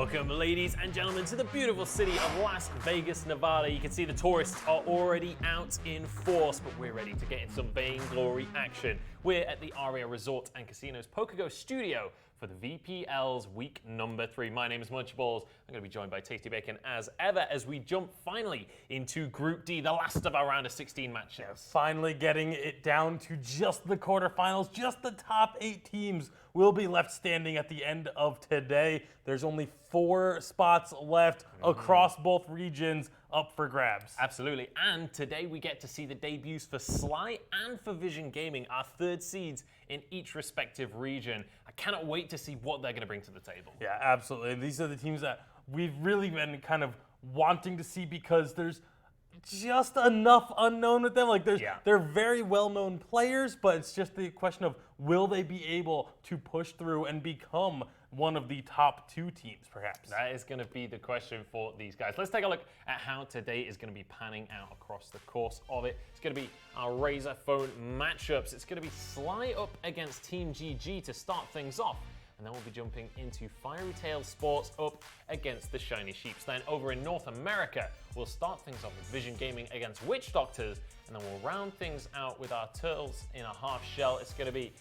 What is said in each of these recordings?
Welcome, ladies and gentlemen, to the beautiful city of Las Vegas, Nevada. You can see the tourists are already out in force, but we're ready to get in some Vainglory action. We're at the Aria Resort and Casinos PokerGo studio for the VPL's week number 3. My name is Munchables. I'm going to be joined by Tasty Bacon as ever as we jump finally into Group D, the last of our round of 16 matches. Yeah, finally getting it down to just the quarterfinals. Just the top 8 teams will be left standing at the end of today. There's only 4 spots left across both regions up for grabs. Absolutely, and today we get to see the debuts for Sly and for Vision Gaming, our 3rd seeds in each respective region. I cannot wait to see what they're going to bring to the table. Yeah, absolutely. These are the teams that we've really been kind of wanting to see because there's just enough unknown with them. Like they're very well-known players, but it's just the question of will they be able to push through and become one of the top 2 teams, perhaps. That is going to be the question for these guys. Let's take a look at how today is going to be panning out across the course of it. It's going to be our Razor Phone matchups. It's going to be Sly up against Team GG to start things off. And then we'll be jumping into Fiery Tail Sports up against the Shiny Sheeps. Then over in North America, we'll start things off with Vision Gaming against Witch Doctors, and then we'll round things out with our Turtles in a half shell. It's going to be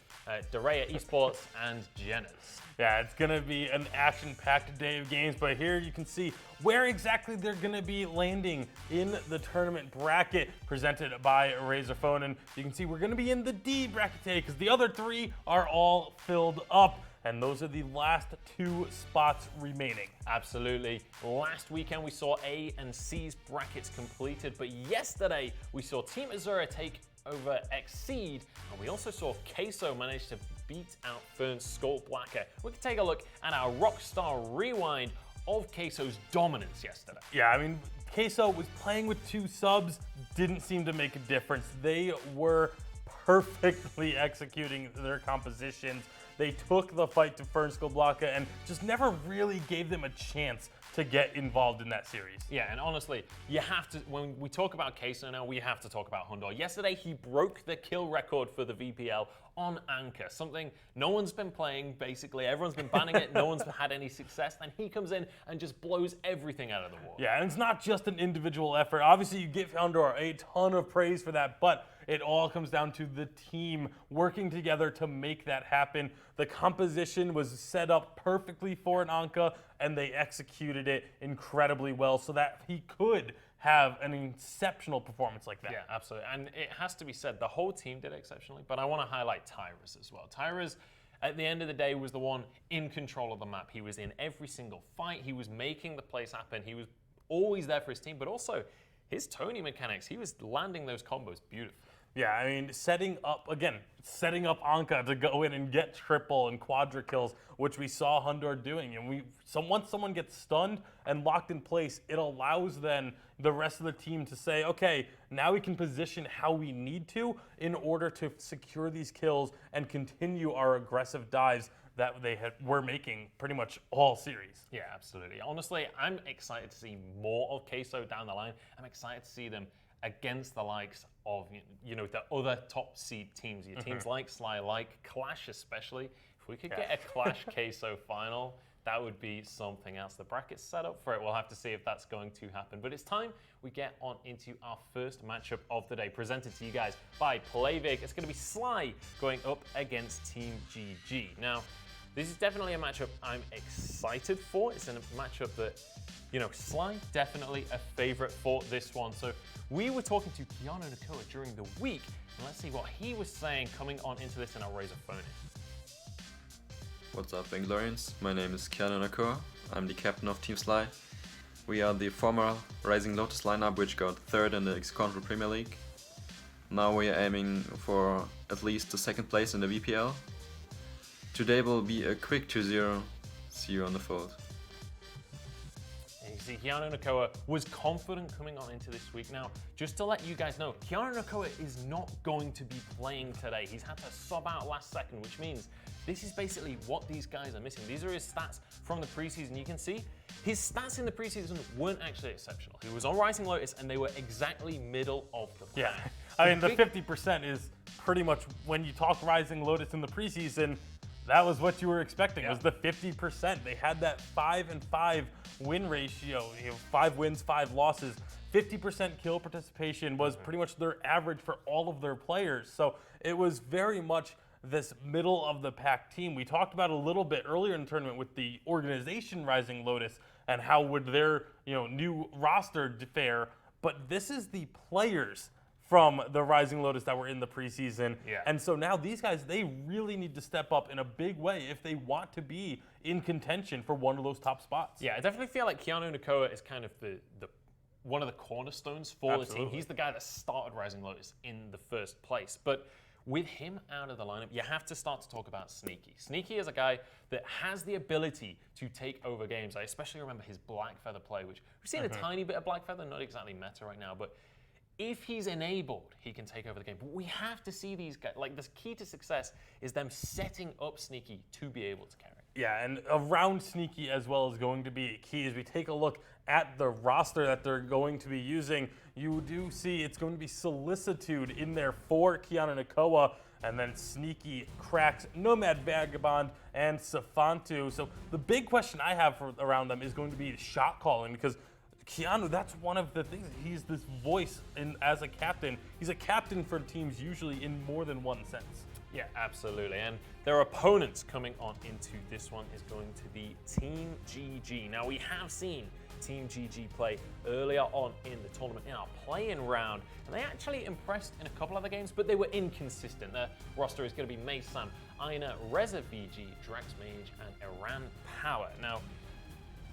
Dorea Esports and Jenner's. Yeah, it's going to be an action-packed day of games, but here you can see where exactly they're going to be landing in the tournament bracket presented by Razor Phone. And you can see we're going to be in the D bracket today because the other 3 are all filled up. And those are the last 2 spots remaining. Absolutely. Last weekend we saw A and C's brackets completed, but yesterday we saw Team Azura take over Exceed, and we also saw Queso manage to beat out Fern's Skull Blacker. We can take a look at our Rockstar rewind of Queso's dominance yesterday. Yeah, I mean, Queso was playing with 2 subs, didn't seem to make a difference. They were perfectly executing their compositions. They took the fight to Fern Skull Blacker and just never really gave them a chance to get involved in that series. Yeah, and honestly, you have to, when we talk about Queso now, we have to talk about Hundor. Yesterday, he broke the kill record for the VPL on Anchor, something no one's been playing, basically. Everyone's been banning it, no one's had any success, and he comes in and just blows everything out of the water. Yeah, and it's not just an individual effort. Obviously, you give Hundor a ton of praise for that, but it all comes down to the team working together to make that happen. The composition was set up perfectly for an Anka, and they executed it incredibly well so that he could have an exceptional performance like that. Yeah, absolutely. And it has to be said, the whole team did exceptionally, but I want to highlight Tyrus as well. Tyrus, at the end of the day, was the one in control of the map. He was in every single fight. He was making the plays happen. He was always there for his team, but also his Tony mechanics, he was landing those combos beautifully. Yeah, I mean, setting up Anka to go in and get triple and quadra kills, which we saw Hundor doing. And once someone gets stunned and locked in place, it allows then the rest of the team to say, okay, now we can position how we need to in order to secure these kills and continue our aggressive dives that were making pretty much all series. Yeah, absolutely. Honestly, I'm excited to see more of Queso down the line. I'm excited to see them against the likes of, you know, the other top seed teams. Your teams like Sly, like Clash especially. If we could get a Clash Queso final, that would be something else. The bracket's set up for it. We'll have to see if that's going to happen. But it's time we get on into our first matchup of the day, presented to you guys by PlayVig. It's going to be Sly going up against Team GG. Now, this is definitely a matchup I'm excited for. It's a matchup that, you know, Sly, definitely a favorite for this one. So we were talking to Keanu Nakoa during the week, and let's see what he was saying coming on into this in our Razor Phone. What's up, Vainglorians? My name is Keanu Nakoa. I'm the captain of Team Sly. We are the former Rising Lotus lineup, which got 3rd in the X-Control Premier League. Now we are aiming for at least the 2nd place in the VPL. Today will be a quick 2-0. See you on the fold. And you see, Keanu Nakoa was confident coming on into this week. Now, just to let you guys know, Keanu Nakoa is not going to be playing today. He's had to sub out last second, which means this is basically what these guys are missing. These are his stats from the preseason. You can see his stats in the preseason weren't actually exceptional. He was on Rising Lotus, and they were exactly middle of the pack. Yeah, I mean, the 50% is pretty much when you talk Rising Lotus in the preseason, That was what you were expecting. It was the 50%. They had that 5-5 win ratio. 5 wins, 5 losses. 50% kill participation was pretty much their average for all of their players. So it was very much this middle of the pack team. We talked about a little bit earlier in the tournament with the organization Rising Lotus and how would their new roster fare. But this is the players from the Rising Lotus that were in the preseason. Yeah. And so now these guys, they really need to step up in a big way if they want to be in contention for one of those top spots. Yeah, I definitely feel like Keanu Nakoa is kind of the one of the cornerstones for the team. He's the guy that started Rising Lotus in the first place. But with him out of the lineup, you have to start to talk about Sneaky. Sneaky is a guy that has the ability to take over games. I especially remember his Black Feather play, which we've seen a tiny bit of Black Feather, not exactly meta right now, but if he's enabled, he can take over the game. But we have to see these guys, like the key to success is them setting up Sneaky to be able to carry. Yeah, and around Sneaky as well is going to be key. As we take a look at the roster that they're going to be using, you do see it's going to be Solicitude in there for Keanu Nakoa, and then Sneaky, Cracks, Nomad Vagabond, and Safantu. So the big question I have around them is going to be shot calling, because Keanu, that's one of the things. He's this voice as a captain. He's a captain for teams usually in more than one sense. Yeah, absolutely. And their opponents coming on into this one is going to be Team GG. Now, we have seen Team GG play earlier on in the tournament in our play-in round, and they actually impressed in a couple other games, but they were inconsistent. Their roster is going to be Maysam, Aina, Reza VG, Drax Mage, and Iran Power. Now,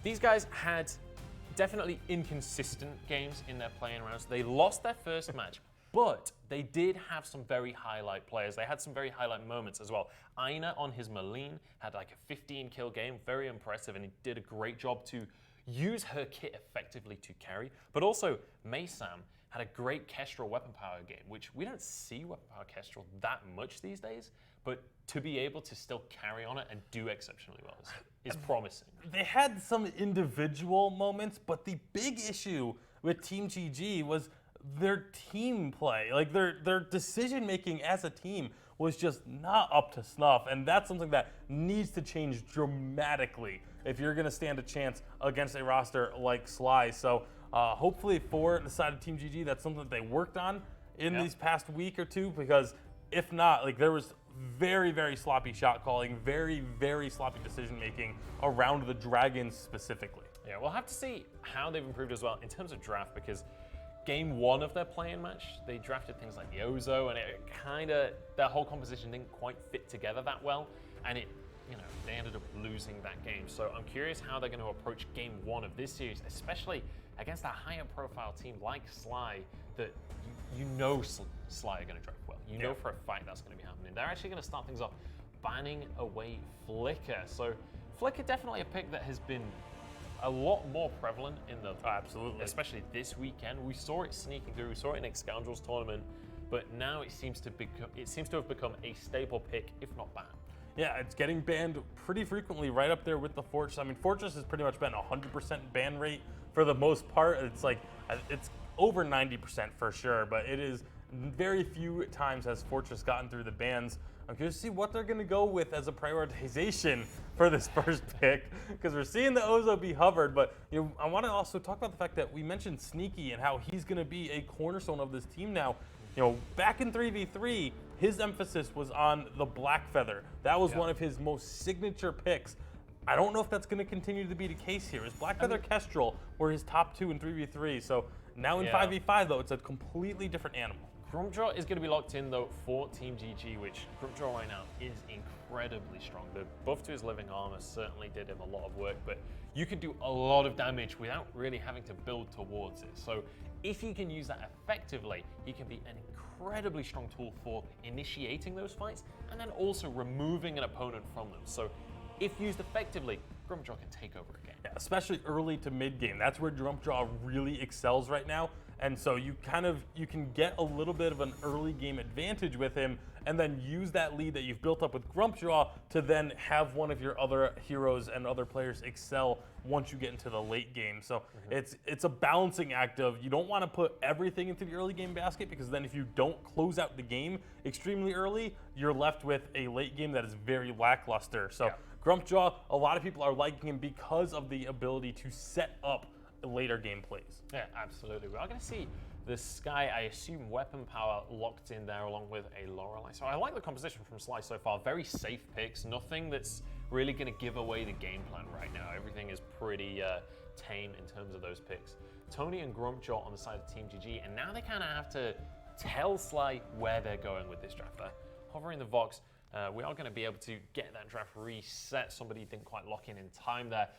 these guys had definitely inconsistent games in their play-in rounds. They lost their first match, but they did have some very highlight players. They had some very highlight moments as well. Aina on his Maline had like a 15-kill game, very impressive, and he did a great job to use her kit effectively to carry. But also, Maysam had a great Kestrel weapon power game, which we don't see weapon power Kestrel that much these days, but to be able to still carry on it and do exceptionally well is promising. They had some individual moments, but the big issue with Team GG was their team play. Like their decision making as a team was just not up to snuff, and that's something that needs to change dramatically if you're going to stand a chance against a roster like Sly. So hopefully for the side of Team GG, that's something that they worked on in these past week or two, because if not, like there was very, very sloppy shot calling, very, very sloppy decision making around the Dragons specifically. Yeah, we'll have to see how they've improved as well in terms of draft, because game one of their play-in match, they drafted things like the Ozo, and it kind of, their whole composition didn't quite fit together that well, and they ended up losing that game. So I'm curious how they're going to approach game one of this series, especially against a higher profile team like Sly, that you know Sly are going to draft well. You know for a fact that's going to be happening. They're actually going to start things off banning away Flicker. So Flicker definitely a pick that has been a lot more prevalent in the especially this weekend. We saw it sneaking through. We saw it in X Scoundrels tournament, but now it seems to have become a staple pick, if not banned. Yeah, it's getting banned pretty frequently, right up there with the Fortress. I mean, Fortress has pretty much been 100% ban rate for the most part. It's like it's over 90% for sure, but it is very few times has Fortress gotten through the bans. I'm curious to see what they're going to go with as a prioritization for this first pick, because we're seeing the Ozo be hovered, but I want to also talk about the fact that we mentioned Sneaky and how he's going to be a cornerstone of this team now. Back in 3v3, his emphasis was on the Black Feather. That was one of his most signature picks. I don't know if that's going to continue to be the case here. His Black Feather Kestrel were his top two in 3v3, so now in 5v5, though, it's a completely different animal. Grumpjaw is going to be locked in, though, for Team GG, which Grumpjaw right now is incredibly strong. The buff to his living armor certainly did him a lot of work, but you can do a lot of damage without really having to build towards it. So if he can use that effectively, he can be an incredibly strong tool for initiating those fights and then also removing an opponent from them. So if used effectively, Grumpjaw can take over a game. Yeah, especially early to mid game. That's where Grumpjaw really excels right now. And so you can get a little bit of an early game advantage with him, and then use that lead that you've built up with Grumpjaw to then have one of your other heroes and other players excel once you get into the late game. So it's a balancing act of, you don't want to put everything into the early game basket, because then if you don't close out the game extremely early, you're left with a late game that is very lackluster. So Grumpjaw, a lot of people are liking him because of the ability to set up later game plays. Yeah, absolutely. We are going to see the Sky, I assume, weapon power locked in there along with a Lorelei. So I like the composition from Sly so far. Very safe picks. Nothing that's really going to give away the game plan right now. Everything is pretty tame in terms of those picks. Tony and Grumpjaw on the side of Team GG, and now they kind of have to tell Sly where they're going with this draft. They're hovering the Vox. We are going to be able to get that draft reset. Somebody didn't quite lock in time there.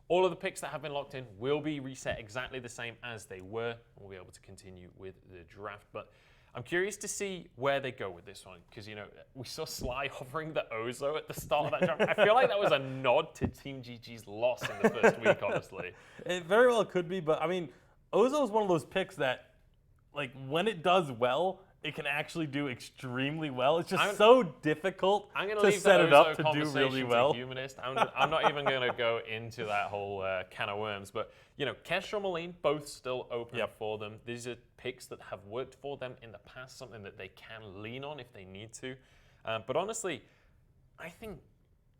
All of the picks that have been locked in will be reset exactly the same as they were. We'll be able to continue with the draft. But I'm curious to see where they go with this one, because, you know, we saw Sly hovering the Ozo at the start of that draft. I feel like that was a nod to Team GG's loss in the first week, honestly. It very well could be, but I mean, Ozo is one of those picks that, like, when it does well, it can actually do extremely well. It's just so difficult to set it up to do really well. Humanist. I'm not even going to go into that whole can of worms. But, you know, Kestra and Moline, both still open for them. These are picks that have worked for them in the past, something that they can lean on if they need to. But honestly, I think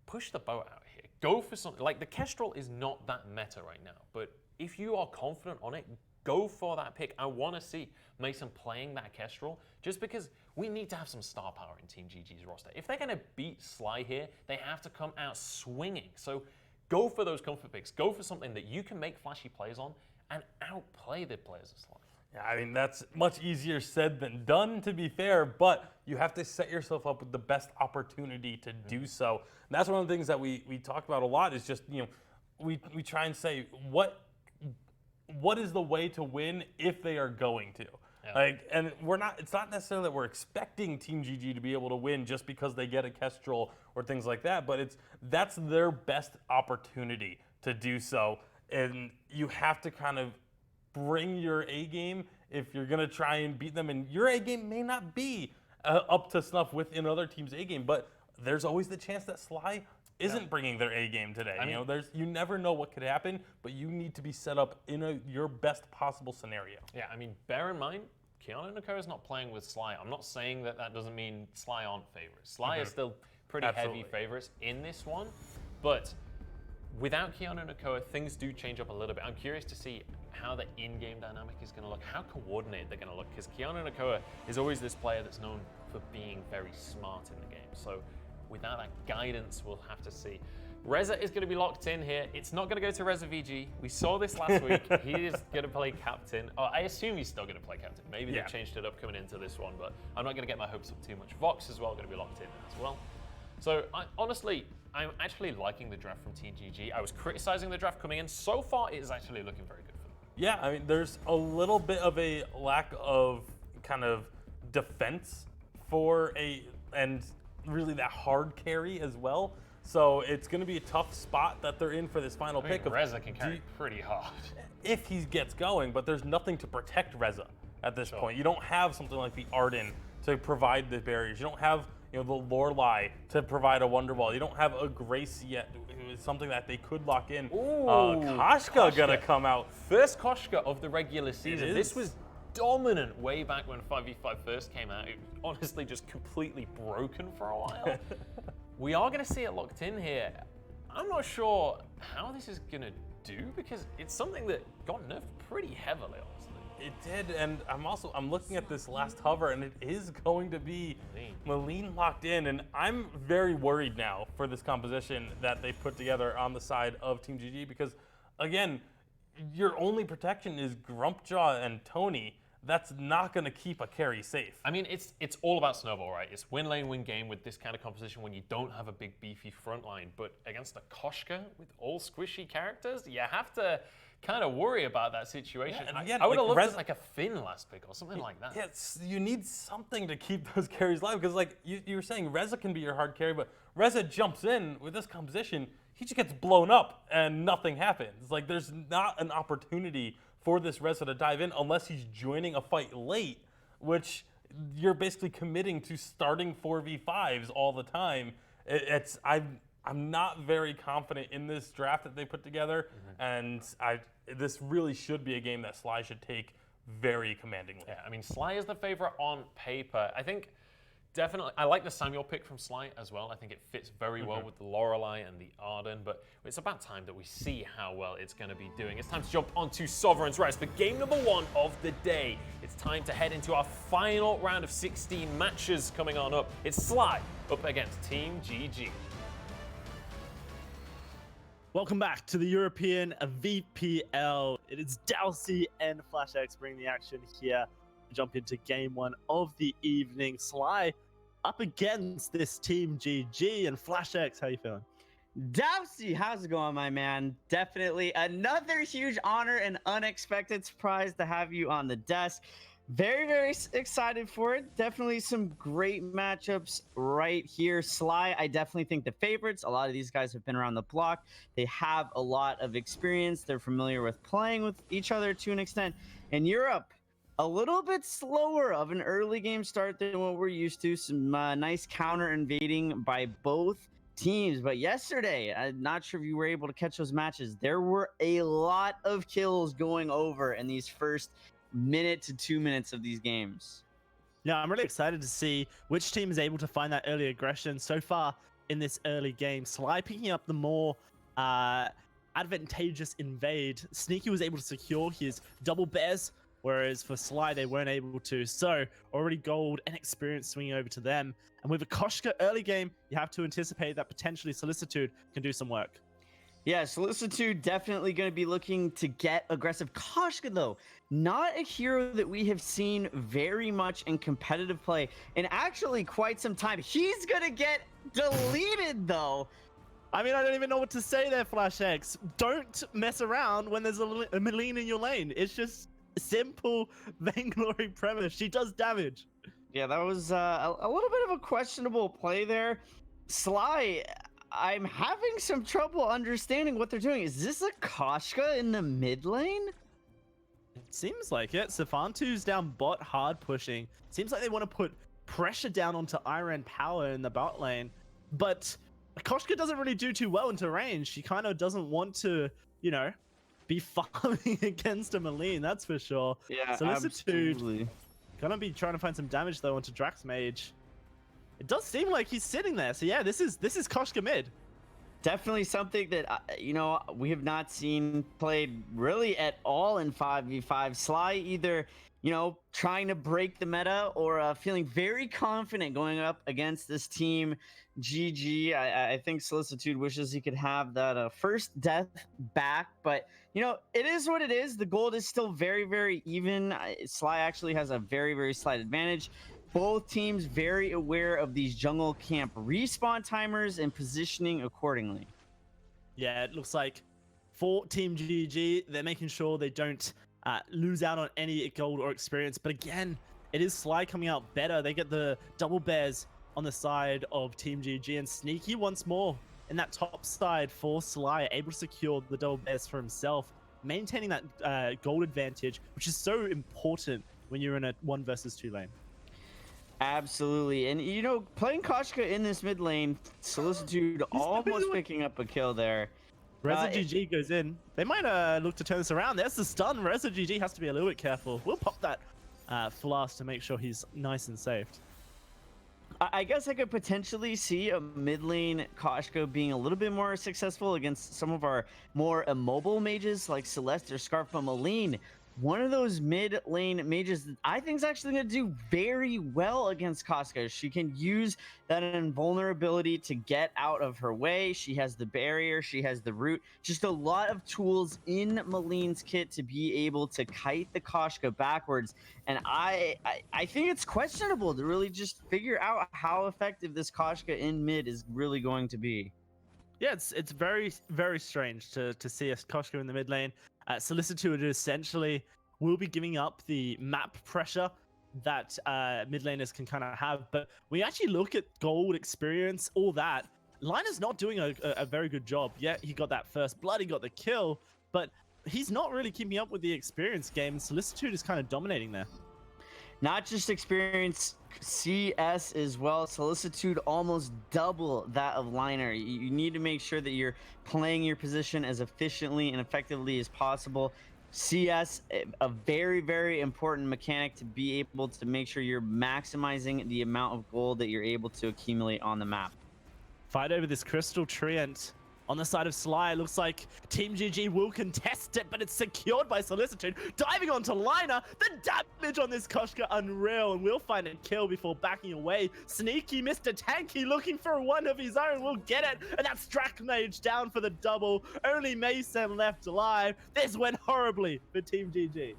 push the boat out here. Go for something. Like, the Kestrel is not that meta right now. But if you are confident on it, go for that pick. I want to see Mason playing that Kestrel, just because we need to have some star power in Team GG's roster. If they're going to beat Sly here, they have to come out swinging. So go for those comfort picks. Go for something that you can make flashy plays on and outplay the players of Sly. Yeah, I mean, that's much easier said than done, to be fair, but you have to set yourself up with the best opportunity to do so. And that's one of the things that we talk about a lot, is just, you know, we try and say, what is the way to win if they are going to? Yeah. Like, and it's not necessarily that we're expecting Team GG to be able to win just because they get a Kestrel or things like that, but that's their best opportunity to do so. And you have to kind of bring your A game if you're going to try and beat them. And your A game may not be up to snuff with another team's A game, but there's always the chance that Sly isn't bringing their A game today. I mean, you never know what could happen, but you need to be set up in your best possible scenario. Yeah, I mean, bear in mind, Keanu Nakoa is not playing with Sly. I'm not saying that doesn't mean Sly aren't favorites. Sly is still pretty heavy favorites in this one, but without Keanu Nakoa, things do change up a little bit. I'm curious to see how the in-game dynamic is going to look, how coordinated they're going to look, because Keanu Nakoa is always this player that's known for being very smart in the game. So without that guidance, we'll have to see. Reza is going to be locked in here. It's not going to go to Reza VG. We saw this last week. He is going to play captain. Oh, I assume he's still going to play captain. Maybe they changed it up coming into this one, but I'm not going to get my hopes up too much. Vox as well going to be locked in as well. So honestly, I'm actually liking the draft from Team GG. I was criticizing the draft coming in. So far, it is actually looking very good for them. Yeah, I mean, there's a little bit of a lack of kind of defense and really that hard carry as well. So it's going to be a tough spot that they're in for this final pick. Reza can carry pretty hard if he gets going, but there's nothing to protect Reza at this point. You don't have something like the Arden to provide the barriers. You don't have the Lorelei to provide a Wonder Ball. You don't have a Grace yet. It's something that they could lock in. Koshka gonna come out. First Koshka of the regular season. This was dominant way back when 5v5 first came out. It was honestly just completely broken for a while. We are going to see it locked in here. I'm not sure how this is going to do, because it's something that got nerfed pretty heavily, honestly. It did, and I'm looking at this last hover, and it is going to be Moline locked in, and I'm very worried now for this composition that they put together on the side of Team GG, because, again, your only protection is Grumpjaw and Tony. That's not going to keep a carry safe. I mean, it's all about snowball, right? It's win lane, win game with this kind of composition when you don't have a big beefy front line. But against a Koshka with all squishy characters, you have to kind of worry about that situation. Yeah, and again, I would have like, loved like a Finn last pick or something like that. Yeah, you need something to keep those carries live because, like you were saying, Reza can be your hard carry, but Reza jumps in with this composition, he just gets blown up and nothing happens. Like, there's not an opportunity for this Reza to dive in unless he's joining a fight late, which you're basically committing to starting 4v5s all the time. I'm not very confident in this draft that they put together, and this really should be a game that Sly should take very commandingly. Yeah, I mean, Sly is the favorite on paper. I think definitely, I like the Samuel pick from Sly as well. I think it fits very well with the Lorelei and the Arden, but it's about time that we see how well it's going to be doing. It's time to jump onto Sovereign's Rest for game number 1 of the day. It's time to head into our final round of 16 matches coming on up. It's Sly up against Team GG. Welcome back to the European VPL. It is Dalsy and FlashX bringing the action here. Jump into game 1 of the evening. Sly up against this Team GG, and FlashX, how you feeling? Dalsy, how's it going, my man? Definitely another huge honor and unexpected surprise to have you on the desk. Very, very excited for it. Definitely some great matchups right here. Sly, I definitely think the favorites. A lot of these guys have been around the block. They have a lot of experience. They're familiar with playing with each other to an extent. In Europe, a little bit slower of an early game start than what we're used to. Some nice counter invading by both teams. But yesterday, I'm not sure if you were able to catch those matches. There were a lot of kills going over in these first minute to 2 minutes of these games. Yeah, I'm really excited to see which team is able to find that early aggression. So far in this early game, Sly picking up the more advantageous invade. Sneaky was able to secure his double bears, whereas for Sly, they weren't able to. So already gold and experience swinging over to them. And with a Koshka early game, you have to anticipate that potentially Solicitude can do some work. Yeah, Solicitude definitely going to be looking to get aggressive. Koshka, though, not a hero that we have seen very much in competitive play in actually quite some time. He's going to get deleted, though. I mean, I don't even know what to say there, FlashX. Don't mess around when there's a Meline in your lane. It's just simple Vainglory premise. She does damage. Yeah, that was a little bit of a questionable play there. Sly, I'm having some trouble understanding what they're doing. Is this a Koshka in the mid lane? It seems like it. Safantu's down bot hard pushing. Seems like they want to put pressure down onto Iron Power in the bot lane. But Koshka doesn't really do too well into range. She kind of doesn't want to, you know, be farming against a Meline, that's for sure. Yeah, Solicitude absolutely. gonna be trying to find some damage though onto Drax Mage. It does seem like he's sitting there. So yeah, this is Koshka mid. Definitely something that, you know, we have not seen played really at all in 5v5. Sly either, you know, trying to break the meta or feeling very confident going up against this team GG. I think Solicitude wishes he could have that first death back, but, you know, it is what it is. The gold is still very, very even. Sly actually has a very, very slight advantage. Both teams very aware of these jungle camp respawn timers and positioning accordingly. Yeah, it looks like for Team GG, they're making sure they don't lose out on any gold or experience. But again, it is Sly coming out better. They get the double bears on the side of Team GG, and Sneaky once more in that top side for Sly, able to secure the double bears for himself, maintaining that gold advantage, which is so important when you're in a 1 versus 2 lane. Absolutely. And, you know, playing Koshka in this mid lane, Solicitude almost picking up a kill there. Reza GG goes in. They might look to turn this around. There's the stun. Reza GG has to be a little bit careful. We'll pop that flask to make sure he's nice and saved. I guess I could potentially see a mid lane Koshka being a little bit more successful against some of our more immobile mages like Celeste or Scarf, but Meline, one of those mid lane mages that I think is actually going to do very well against Koshka. She can use that invulnerability to get out of her way. She has the barrier, she has the root, just a lot of tools in Meline's kit to be able to kite the Koshka backwards. And I think it's questionable to really just figure out how effective this Koshka in mid is really going to be. Yeah, it's very, very strange to see a Koshka in the mid lane. Solicitude essentially will be giving up the map pressure that mid laners can kind of have. But when you actually look at gold experience, all that, Liner's not doing a very good job. Yeah, he got that first blood, he got the kill, but he's not really keeping up with the experience game. Solicitude is kind of dominating there. Not just experience, CS as well. Solicitude almost double that of Liner. You need to make sure that you're playing your position as efficiently and effectively as possible. CS, a very, very important mechanic to be able to make sure you're maximizing the amount of gold that you're able to accumulate on the map. Fight over this Crystal Treant. On the side of Sly, it looks like Team GG will contest it, but it's secured by Solicitude. Diving onto Liner, the damage on this Koshka, unreal, and we'll find a kill before backing away. Sneaky Mr. Tanky looking for one of his own, will get it, and that's Drachmage down for the double. Only Mason left alive. This went horribly for Team GG.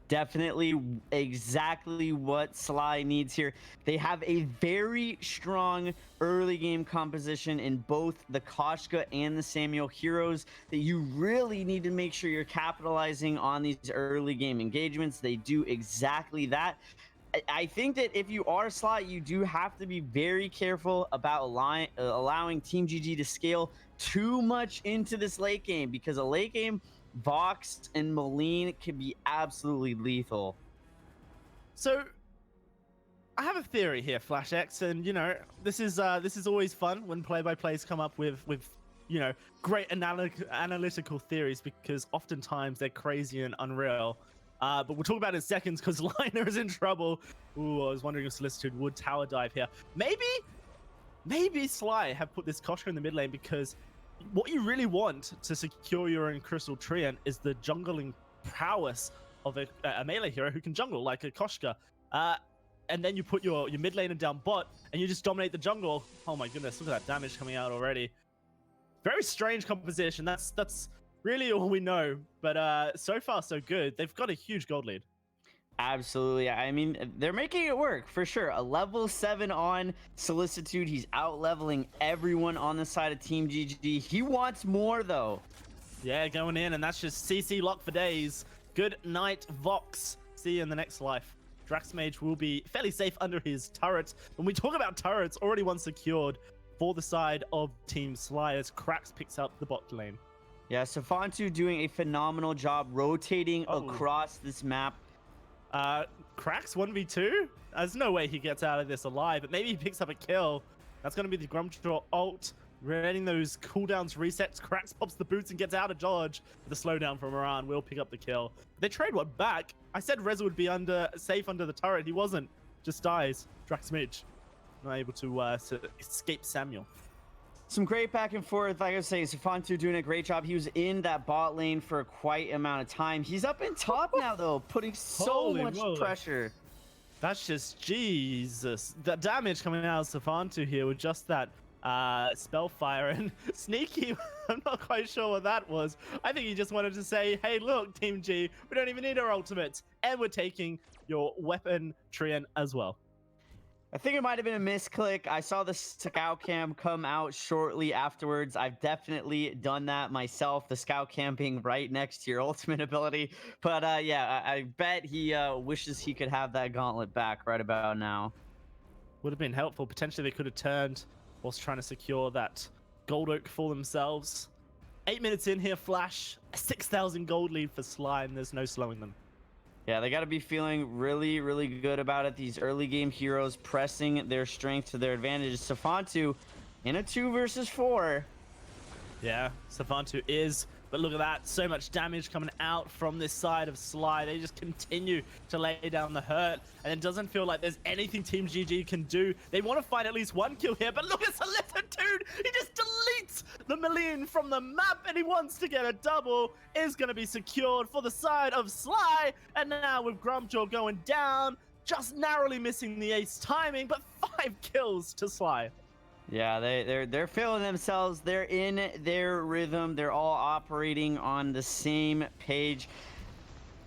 Definitely exactly what Sly needs here. They have a very strong early game composition in both the Koshka and the Samuel heroes that you really need to make sure you're capitalizing on these early game engagements. They do exactly that. I think that if you are Sly, you do have to be very careful about allowing Team GG to scale too much into this late game, because a late game Vox and Moline can be absolutely lethal. So I have a theory here, Flash X, and you know, this is always fun when play-by-plays come up with you know, great analytical theories, because oftentimes they're crazy and unreal. But we'll talk about it in seconds, because Liner is in trouble. Ooh, I was wondering if Solicitude would tower dive here. Maybe Sly have put this Koshka in the mid lane, because what you really want to secure your own Crystal Treant is the jungling prowess of a melee hero who can jungle, like a Koshka. And then you put your mid laner down bot, and you just dominate the jungle. Oh my goodness, look at that damage coming out already. Very strange composition. That's really all we know. But so far, so good. They've got a huge gold lead. Absolutely. I mean, they're making it work for sure. A level 7 on Solicitude. He's out leveling everyone on the side of Team GG. He wants more though. Yeah, going in, and that's just CC lock for days. Good night, Vox. See you in the next life. Drachmage will be fairly safe under his turret. When we talk about turrets, already one secured for the side of Team Sly as Krax picks up the bot lane. Yeah, Safantu doing a phenomenal job rotating across this map. Krax 1v2? There's no way he gets out of this alive, but maybe he picks up a kill. That's going to be the Grumjaw ult. Getting those cooldowns resets. Krax pops the boots and gets out of dodge. The slowdown from Moran will pick up the kill. They trade one back. I said Reza would be safe under the turret. He wasn't. Just dies. Drachmage not able to escape Samuel. Some great back and forth. Like I was saying, Safantu doing a great job. He was in that bot lane for quite amount of time. He's up in top now, though, putting so Holy much moly. pressure. That's just Jesus. The damage coming out of Safantu here with just that Spellfire and Sneaky. I'm not quite sure what that was. I think he just wanted to say, hey, look, Team G, we don't even need our ultimates, and we're taking your weapon Treant as well. I think it might have been a misclick. I saw the scout cam come out shortly afterwards. I've definitely done that myself, the scout cam being right next to your ultimate ability. But yeah, I bet he wishes he could have that gauntlet back right about now. Would have been helpful. Potentially they could have turned whilst trying to secure that gold oak for themselves. 8 minutes in here, Flash. A 6,000 gold lead for Sly, and there's no slowing them. Yeah, they got to be feeling really, really good about it. These early game heroes pressing their strength to their advantage. Safantu in a 2 versus 4. Yeah, Safantu is. But look at that. So much damage coming out from this side of Sly. They just continue to lay down the hurt. And it doesn't feel like there's anything Team GG can do. They want to find at least one kill here. But look at Solicitude. He just deletes the Malign from the map. And he wants to get a double. Is going to be secured for the side of Sly. And now with Grumjaw going down, just narrowly missing the ace timing. But 5 kills to Sly. Yeah, they're feeling themselves. They're in their rhythm. They're all operating on the same page.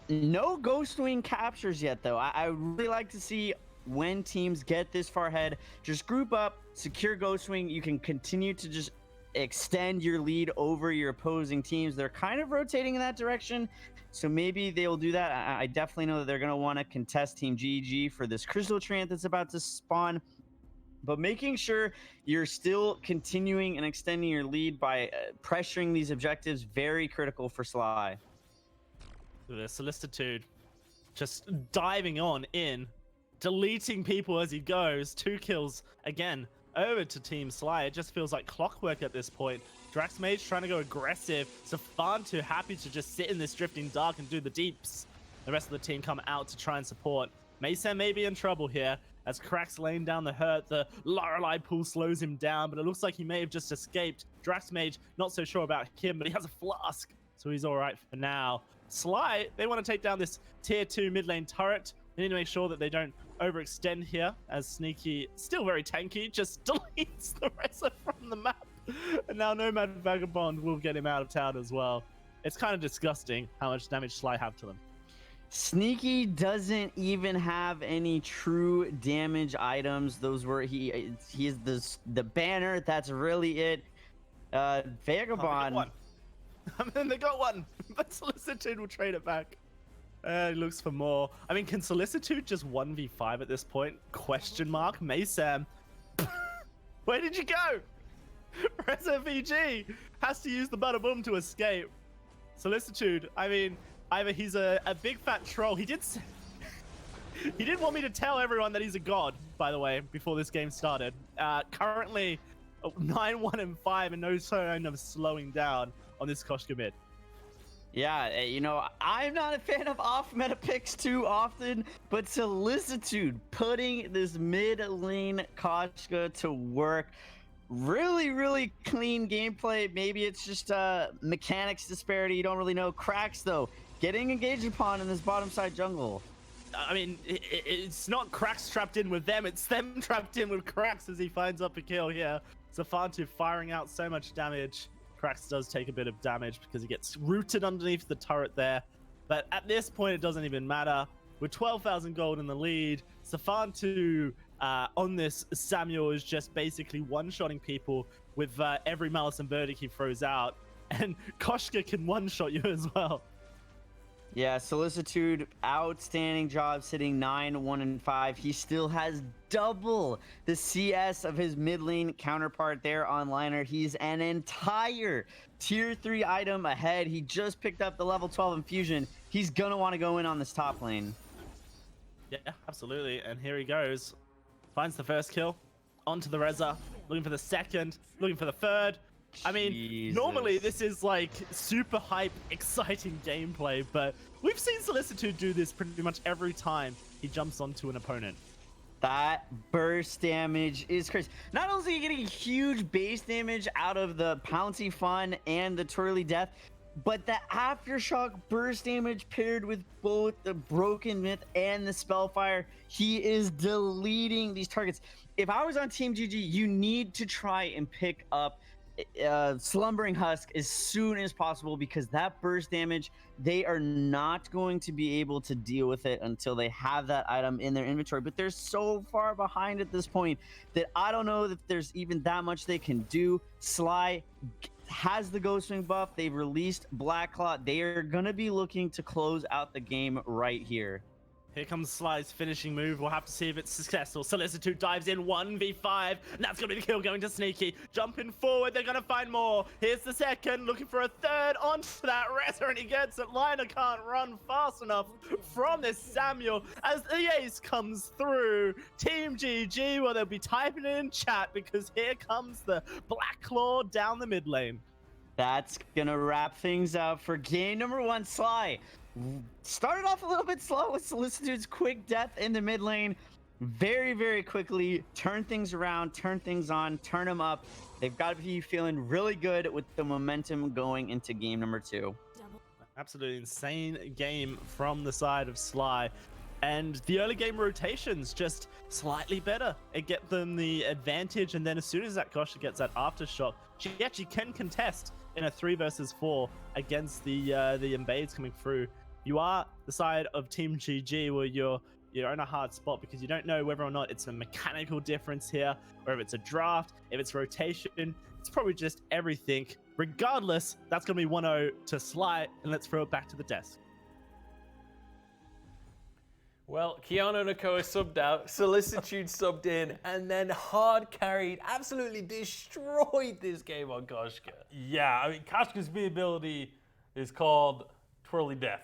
No Ghostwing captures yet, though. I would really like to see when teams get this far ahead, just group up, secure Ghostwing. You can continue to just extend your lead over your opposing teams. They're kind of rotating in that direction, so maybe they'll do that. I definitely know that they're going to want to contest Team GG for this Crystal Treant that's about to spawn, but making sure you're still continuing and extending your lead by pressuring these objectives, very critical for Sly. The solicitude just diving on in, deleting people as he goes. 2 kills again over to Team Sly. It just feels like clockwork at this point. Draxmage trying to go aggressive. Safantu happy to just sit in this drifting dark and do the deeps. The rest of the team come out to try and support. Mason may be in trouble here as Crack's laying down the hurt. The Lorelei pool slows him down, but it looks like he may have just escaped. Draxmage, not so sure about him, but he has a flask, so he's all right for now. Sly, they want to take down this tier 2 mid lane turret. They need to make sure that they don't overextend here, as Sneaky, still very tanky, just deletes the Reza from the map. And now Nomad Vagabond will get him out of town as well. It's kind of disgusting how much damage Sly have to them. Sneaky doesn't even have any true damage items. Those were he is the banner. That's really it. Vagabond. I mean, they got one, but Solicitude will trade it back. He looks for more. I mean, can Solicitude just 1v5 at this point? Question mark. Maysam. Where did you go? Reza VG has to use the bada boom to escape. Solicitude, I mean, either he's a big fat troll. He did want me to tell everyone that he's a god, by the way, before this game started. Currently 9-1-5 and no sign of slowing down on this Koshka mid. Yeah, you know, I'm not a fan of off-meta picks too often, but Solicitude putting this mid lane Koshka to work. Really, really clean gameplay. Maybe it's just mechanics disparity. You don't really know. Cracks, though, getting engaged upon in this bottom side jungle. I mean, it's not Cracks trapped in with them. It's them trapped in with Cracks as he finds up a kill here. Safantu firing out so much damage. Cracks does take a bit of damage because he gets rooted underneath the turret there. But at this point, it doesn't even matter. With 12,000 gold in the lead, Safantu on this Samuel is just basically one-shotting people with every Malice and Verdict he throws out. And Koshka can one-shot you as well. Yeah, Solicitude, outstanding job sitting 9-1-5. He still has double the CS of his mid lane counterpart there on Liner. He's an entire tier 3 item ahead. He just picked up the level 12 infusion. He's gonna want to go in on this top lane. Yeah, absolutely. And here he goes. Finds the first kill. Onto the Reza. Looking for the second. Looking for the third. I mean, normally this is like super hype, exciting gameplay, but we've seen Solicitude do this pretty much every time he jumps onto an opponent. That burst damage is crazy. Not only are you getting huge base damage out of the Pouncy Fun and the Twirly Death, but the Aftershock burst damage paired with both the Broken Myth and the Spellfire, he is deleting these targets. If I was on Team GG, you need to try and pick up Slumbering Husk as soon as possible, because that burst damage, they are not going to be able to deal with it until they have that item in their inventory. But they're so far behind at this point that I don't know that there's even that much they can do. Sly has the Ghostwing buff. They've released Black Claw. They are going to be looking to close out the game right here. Here comes Sly's finishing move. We'll have to see if it's successful. Solicitude dives in 1v5. And that's going to be the kill going to Sneaky. Jumping forward. They're going to find more. Here's the second. Looking for a third onto that Reza. And he gets it. Liner can't run fast enough from this Samuel as the ace comes through. Team GG, well, they'll be typing it in chat because here comes the Black Claw down the mid lane. That's going to wrap things up for game number 1. Sly started off a little bit slow with Solicitude's quick death in the mid lane. Very, very quickly turn things around, turn things on, turn them up. They've got to be feeling really good with the momentum going into game number 2. Absolutely insane game from the side of Sly. And the early game rotations just slightly better. It get them the advantage, and then as soon as that Koshka gets that aftershock, she actually can contest in a 3 versus 4 against the invades coming through. You are the side of Team GG where you're in a hard spot because you don't know whether or not it's a mechanical difference here, or if it's a draft, if it's rotation. It's probably just everything. Regardless, that's going to be 1-0 to Sly, and let's throw it back to the desk. Well, Keanu Nakoa subbed out, Solicitude subbed in, and then hard carried, absolutely destroyed this game on Koshka. Yeah, I mean, Koshka's B ability is called Twirly Death.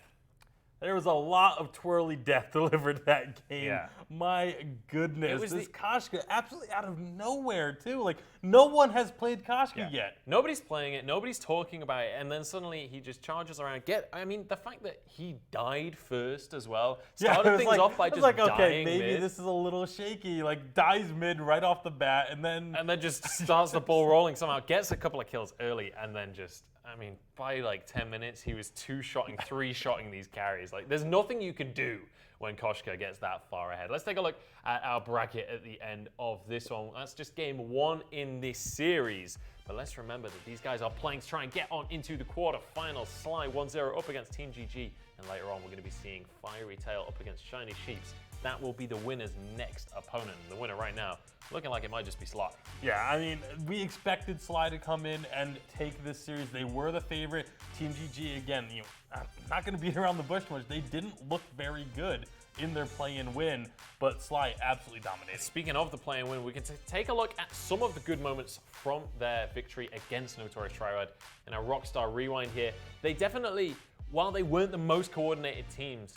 There was a lot of twirly death delivered that game. Yeah. My goodness, was this the- Koshka absolutely out of nowhere too. Like no one has played Koshka yet. Nobody's playing it, nobody's talking about it, and then suddenly he just charges around. I mean, the fact that he died first as well, started it was things like, off by it was just like, okay, dying maybe mid, this is a little shaky. Like dies mid right off the bat, and then just starts the ball rolling somehow, gets a couple of kills early, and then just, I mean, by like 10 minutes, he was 2-shotting, 3-shotting these carries. Like, there's nothing you can do when Koshka gets that far ahead. Let's take a look at our bracket at the end of this one. That's just game 1 in this series. But let's remember that these guys are playing to try and get on into the quarterfinals. Sly 1-0 up against Team GG. And later on, we're going to be seeing Fiery Tail up against Shiny Sheeps. That will be the winner's next opponent. The winner right now, looking like it might just be Sly. yeah, I mean, we expected Sly to come in and take this series. They were the favorite. Team GG, again, I'm not going to beat around the bush much. They didn't look very good in their play-in win, but Sly absolutely dominated. Speaking of the play and win, we can take a look at some of the good moments from their victory against Notorious Triad. In a Rockstar Rewind here, they definitely, while they weren't the most coordinated teams,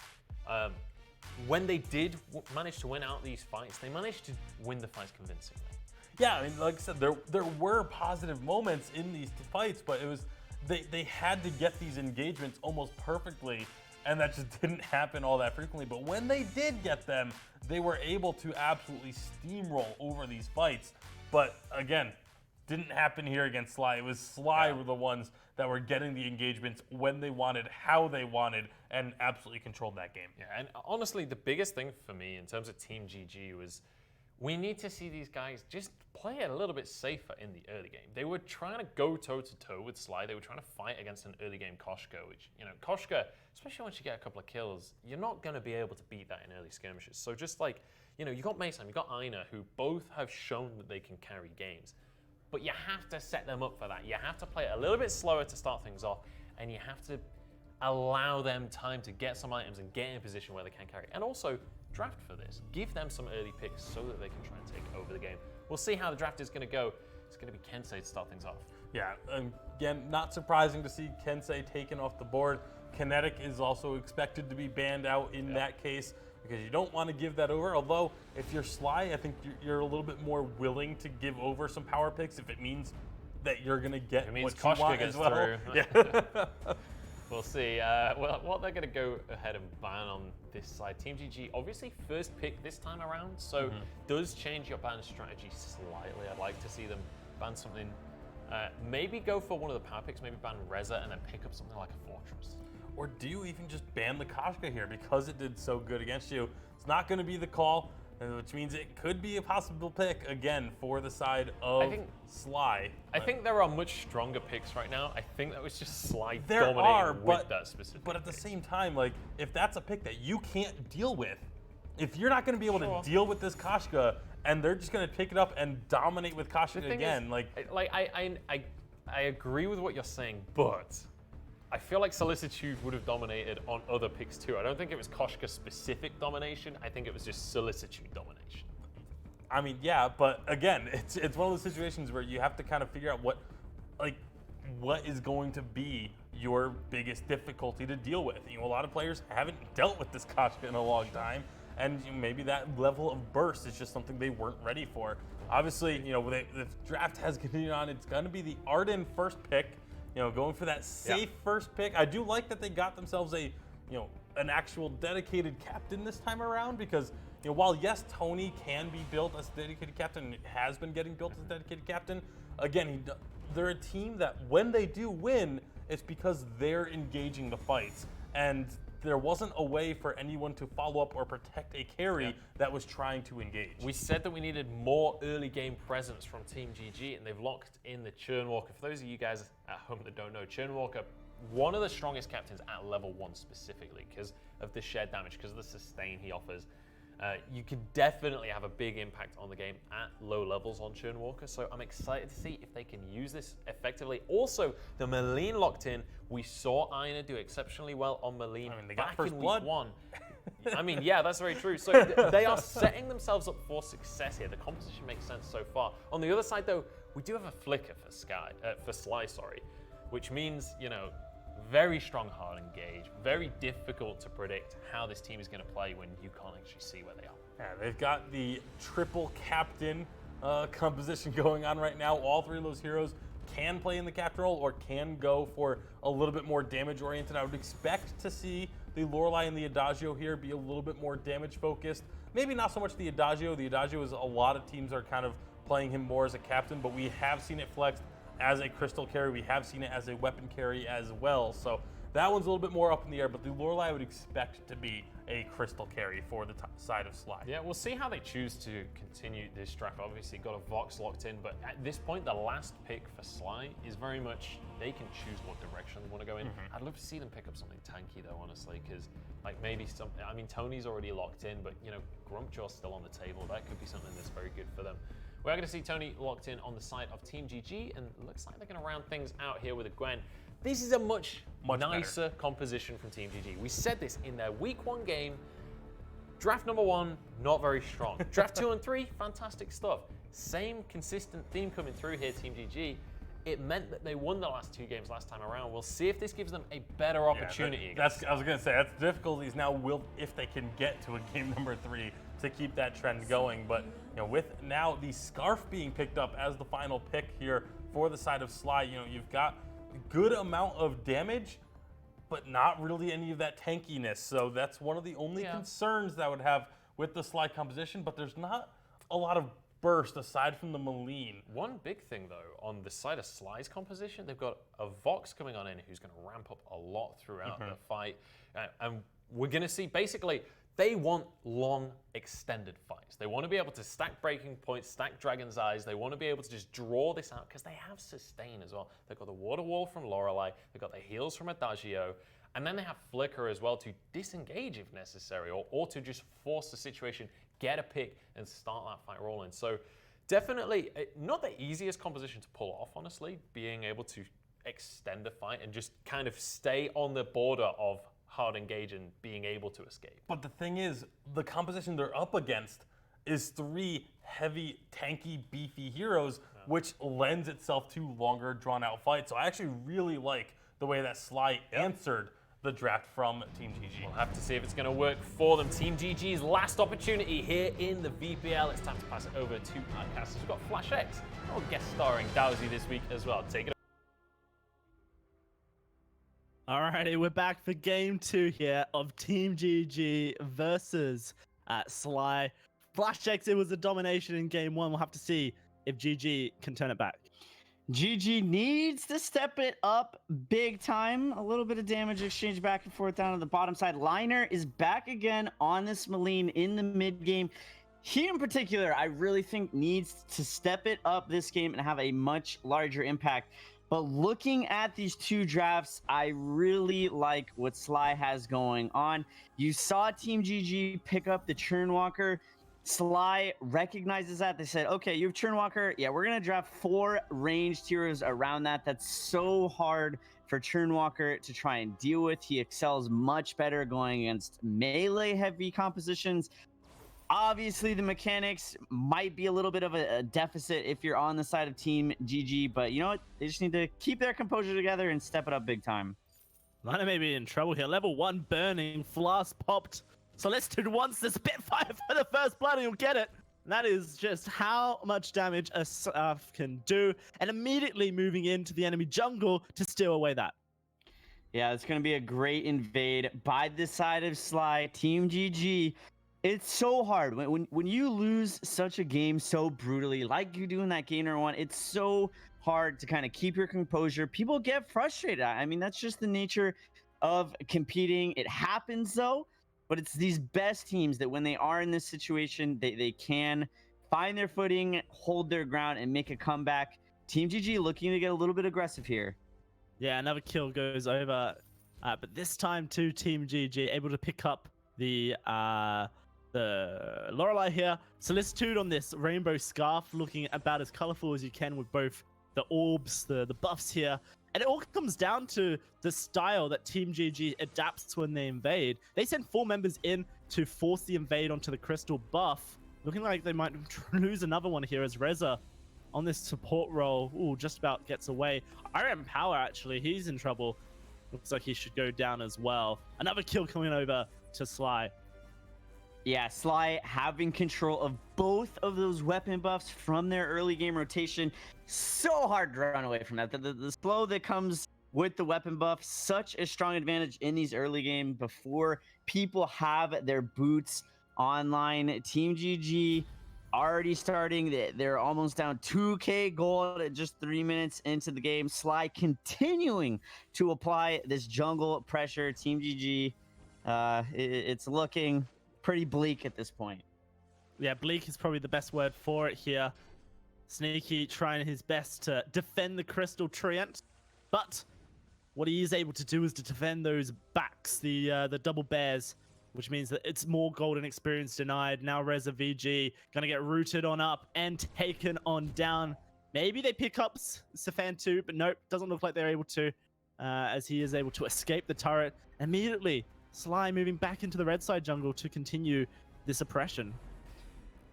when they did manage to win out these fights, they managed to win the fights convincingly. Yeah, I mean, like I said, there were positive moments in these fights, but it was they had to get these engagements almost perfectly, and that just didn't happen all that frequently. But when they did get them, they were able to absolutely steamroll over these fights. But again, didn't happen here against Sly. It was Sly were the ones that were getting the engagements when they wanted, how they wanted, and absolutely controlled that game. Yeah, and honestly, the biggest thing for me in terms of Team GG was we need to see these guys just play it a little bit safer in the early game. They were trying to go toe-to-toe with Sly. They were trying to fight against an early game Koshka, which, Koshka, especially once you get a couple of kills, you're not going to be able to beat that in early skirmishes. So just like, you got Mason, you got Aina, who both have shown that they can carry games. But you have to set them up for that. You have to play it a little bit slower to start things off, and you have to allow them time to get some items and get in a position where they can carry. And also, draft for this. Give them some early picks so that they can try and take over the game. We'll see how the draft is going to go. It's going to be Kensei to start things off. Yeah, again, not surprising to see Kensei taken off the board. Kinetic is also expected to be banned out in that case, because you don't want to give that over. Although, if you're Sly, I think you're a little bit more willing to give over some power picks if it means that you're going to get means what you Koshka want gets as well. through. Yeah. We'll see. What they're going to go ahead and ban on this side. Team GG, obviously first pick this time around, so does change your ban strategy slightly. I'd like to see them ban something. Maybe go for one of the power picks, maybe ban Reza and then pick up something like a Fortress. Or do you even just ban the Koshka here because it did so good against you? It's not going to be the call, which means it could be a possible pick again for the side of Sly. I think there are much stronger picks right now. I think that was just Sly There dominating are, with that specific but at the pick. same time, like if that's a pick that you can't deal with, if you're not going to be able to deal with this Koshka, and they're just going to pick it up and dominate with Koshka thing again, is, I agree with what you're saying, but I feel like Solicitude would have dominated on other picks too. I don't think it was Koshka specific domination. I think it was just Solicitude domination. I mean, yeah, but again, it's one of those situations where you have to kind of figure out what is going to be your biggest difficulty to deal with. A lot of players haven't dealt with this Koshka in a long time, and maybe that level of burst is just something they weren't ready for. Obviously, the draft has continued on. It's going to be the Arden first pick. Going for that safe first pick. I do like that they got themselves an actual dedicated captain this time around, because while yes, Tony can be built as a dedicated captain, and has been getting built as a dedicated captain, again, they're a team that when they do win, it's because they're engaging the fights, and there wasn't a way for anyone to follow up or protect a carry that was trying to engage. We said that we needed more early game presence from Team GG, and they've locked in the Churnwalker. For those of you guys at home that don't know, Churnwalker, one of the strongest captains at level 1 specifically, because of the shared damage, because of the sustain he offers. You could definitely have a big impact on the game at low levels on Churnwalker, so I'm excited to see if they can use this effectively. Also, the Maleen locked in. We saw Ina do exceptionally well on Maleen I mean, they got back first in blood. week 1. I mean, yeah, that's very true. So they are setting themselves up for success here. The composition makes sense so far. On the other side, though, we do have a flicker for Sly, which means, you know, very strong hard engage, very difficult to predict how this team is going to play when you can't actually see where they are. Yeah, they've got the triple captain composition going on right now. All three of those heroes can play in the captain role or can go for a little bit more damage oriented. I would expect to see the Lorelei and the Adagio here be a little bit more damage focused. Maybe not so much the Adagio. The Adagio is a lot of teams are kind of playing him more as a captain, but we have seen it flexed as a crystal carry. We have seen it as a weapon carry as well. So that one's a little bit more up in the air, but the Lorelei I would expect to be a crystal carry for the side of Sly. Yeah, we'll see how they choose to continue this draft. Obviously, got a Vox locked in, but at this point, the last pick for Sly is very much they can choose what direction they want to go in. I'd love to see them pick up something tanky, though, honestly, because like maybe something. I mean, Tony's already locked in, but you know, Grumpjaw's still on the table. That could be something that's very good for them. We're going to see Tony locked in on the side of Team GG, and looks like they're going to round things out here with a Gwen. This is a much nicer composition from Team GG. We said this in their week 1 game. Draft number 1, not very strong. Draft 2 and 3, fantastic stuff. Same consistent theme coming through here, Team GG. It meant that they won the last 2 games last time around. We'll see if this gives them a better opportunity. I was going to say, that's the difficulties now if they can get to a game number 3 to keep that trend going. But you know, with now the Scarf being picked up as the final pick here for the side of Sly, you know, you've got a good amount of damage, but not really any of that tankiness. So that's one of the only concerns that I would have with the Sly composition, but there's not a lot of burst aside from the Maleen. One big thing, though, on the side of Sly's composition, they've got a Vox coming on in who's going to ramp up a lot throughout the fight. And we're going to see, basically, they want long, extended fights. They want to be able to stack breaking points, stack Dragon's Eyes. They want to be able to just draw this out because they have sustain as well. They've got the Water Wall from Lorelei. They've got the heals from Adagio. And then they have Flicker as well to disengage if necessary, or to just force the situation, get a pick, and start that fight rolling. So definitely not the easiest composition to pull off, honestly, being able to extend a fight and just kind of stay on the border of hard engage and being able to escape. But the thing is, the composition they're up against is 3 heavy, tanky, beefy heroes, which lends itself to longer, drawn-out fights. So I actually really like the way that Sly answered the draft from Team GG. We'll have to see if it's going to work for them. Team GG's last opportunity here in the VPL. It's time to pass it over to our casters. We've got Flash X, guest starring Dowsy this week as well. Take it. Alrighty, we're back for game 2 here of Team GG versus Sly. Flash checks, it was a domination in game 1. We'll have to see if GG can turn it back. GG needs to step it up big time. A little bit of damage exchange back and forth down on the bottom side. Liner is back again on this Maleen in the mid game. He in particular, I really think needs to step it up this game and have a much larger impact. But looking at these 2 drafts, I really like what Sly has going on. You saw Team GG pick up the Churnwalker. Sly recognizes that. They said, okay, you have Churnwalker. Yeah, we're going to draft 4 ranged heroes around that. That's so hard for Churnwalker to try and deal with. He excels much better going against melee heavy compositions. Obviously, the mechanics might be a little bit of a deficit if you're on the side of Team GG, but you know what? They just need to keep their composure together and step it up big time. Liner may be in trouble here. Level 1 burning, flask popped. Celestin wants the Spitfire for the first blood, and he'll get it. And that is just how much damage a Scarf can do, and immediately moving into the enemy jungle to steal away that. Yeah, it's going to be a great invade by the side of Sly. Team GG. It's so hard when you lose such a game so brutally, like you do in that game number 1. It's so hard to kind of keep your composure. People get frustrated. I mean, that's just the nature of competing. It happens though, but it's these best teams that when they are in this situation, they can find their footing, hold their ground, and make a comeback. Team GG looking to get a little bit aggressive here. Yeah, another kill goes over, but this time too, Team GG able to pick up the the Lorelei here. Solicitude on this rainbow scarf, looking about as colorful as you can with both the orbs, the buffs here. And it all comes down to the style that Team GG adapts when they invade. They send 4 members in to force the invade onto the crystal buff. Looking like they might lose another one here as Reza on this support role. Ooh, just about gets away. Iron Power, actually, he's in trouble. Looks like he should go down as well. Another kill coming over to Sly. Yeah, Sly having control of both of those weapon buffs from their early game rotation. So hard to run away from that. The slow that comes with the weapon buff, such a strong advantage in these early game before people have their boots online. Team GG already starting. They're almost down 2k gold at just 3 minutes into the game. Sly continuing to apply this jungle pressure. Team GG, it's looking pretty bleak at this point. Yeah, bleak is probably the best word for it here. Sneaky trying his best to defend the Crystal Treant, but what he is able to do is to defend those backs, the double bears, which means that it's more golden experience denied. Now Reza VG gonna get rooted on up and taken on down. Maybe they pick up Safan too, but nope, doesn't look like they're able to, as he is able to escape the turret immediately. Sly moving back into the red side jungle to continue this oppression.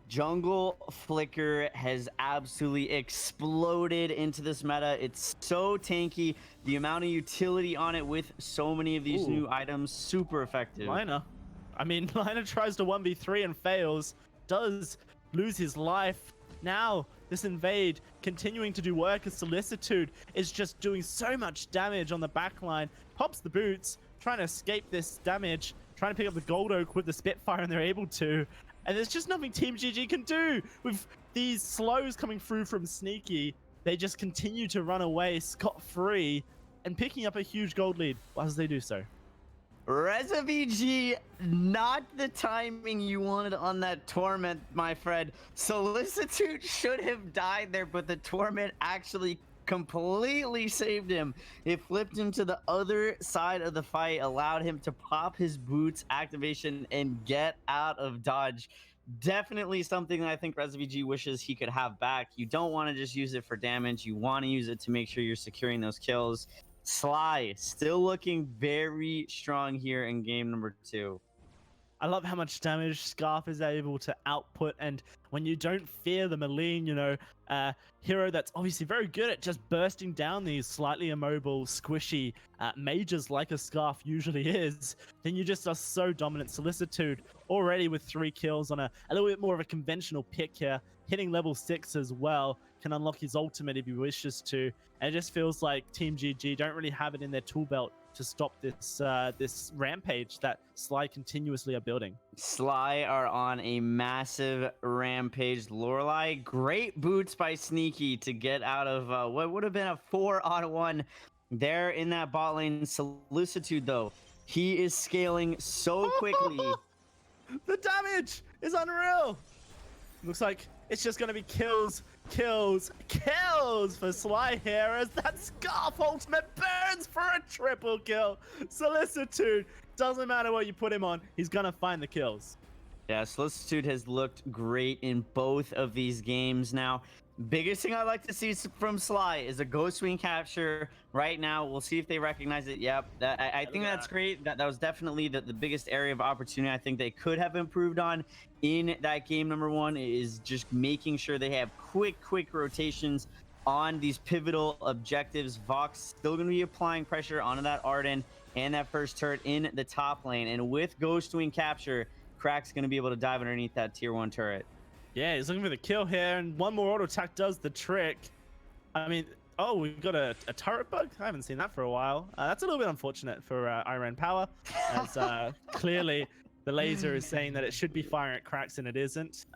Jungle Flicker has absolutely exploded into this meta. It's so tanky. The amount of utility on it with so many of these new items, super effective. Liner. I mean, Liner tries to 1v3 and fails. Does lose his life. Now, this invade continuing to do work as Solicitude is just doing so much damage on the backline. Pops the boots, trying to escape this damage, trying to pick up the Gold Oak with the Spitfire, and they're able to. And there's just nothing Team GG can do. With these slows coming through from Sneaky, they just continue to run away scot-free and picking up a huge gold lead as they do so. Reza VG, not the timing you wanted on that Torment, my friend. Solicitude should have died there, but the Torment actually completely saved him. It flipped him to the other side of the fight, allowed him to pop his boots activation and get out of dodge. Definitely something that I think Reza VG wishes he could have back. You don't want to just use it for damage. You want to use it to make sure you're securing those kills. Sly still looking very strong here in game number 2. I love how much damage Scarf is able to output, and when you don't fear the Malign, you know, hero that's obviously very good at just bursting down these slightly immobile, squishy mages like a Scarf usually is, then you just are so dominant. Solicitude already with 3 kills on a little bit more of a conventional pick here, hitting level 6 as well, can unlock his ultimate if he wishes to, and it just feels like Team GG don't really have it in their tool belt to stop this this rampage that Sly continuously are building. Sly are on a massive rampage. Lorelei, great boots by Sneaky to get out of what would have been a 4-on-1 there in that bot lane. Solicitude, though, he is scaling so quickly. The damage is unreal. Looks like it's just going to be kills for Sly here as that Scarf ultimate burns for a triple kill. Solicitude, doesn't matter what you put him on, he's going to find the kills. Yeah, Solicitude has looked great in both of these games now. Biggest thing I like to see from Sly is a Ghost Wing capture right now. We'll see if they recognize it. Yep, I think that's great. That was definitely the biggest area of opportunity I think they could have improved on in that game number 1 is just making sure they have quick rotations on these pivotal objectives. Vox still going to be applying pressure onto that Arden and that first turret in the top lane. And with Ghost Wing capture, Crack's going to be able to dive underneath that tier 1 turret. Yeah, he's looking for the kill here, and one more auto attack does the trick. I mean, oh, we've got a turret bug? I haven't seen that for a while. That's a little bit unfortunate for Iron Power, as clearly the laser is saying that it should be firing at Cracks and it isn't.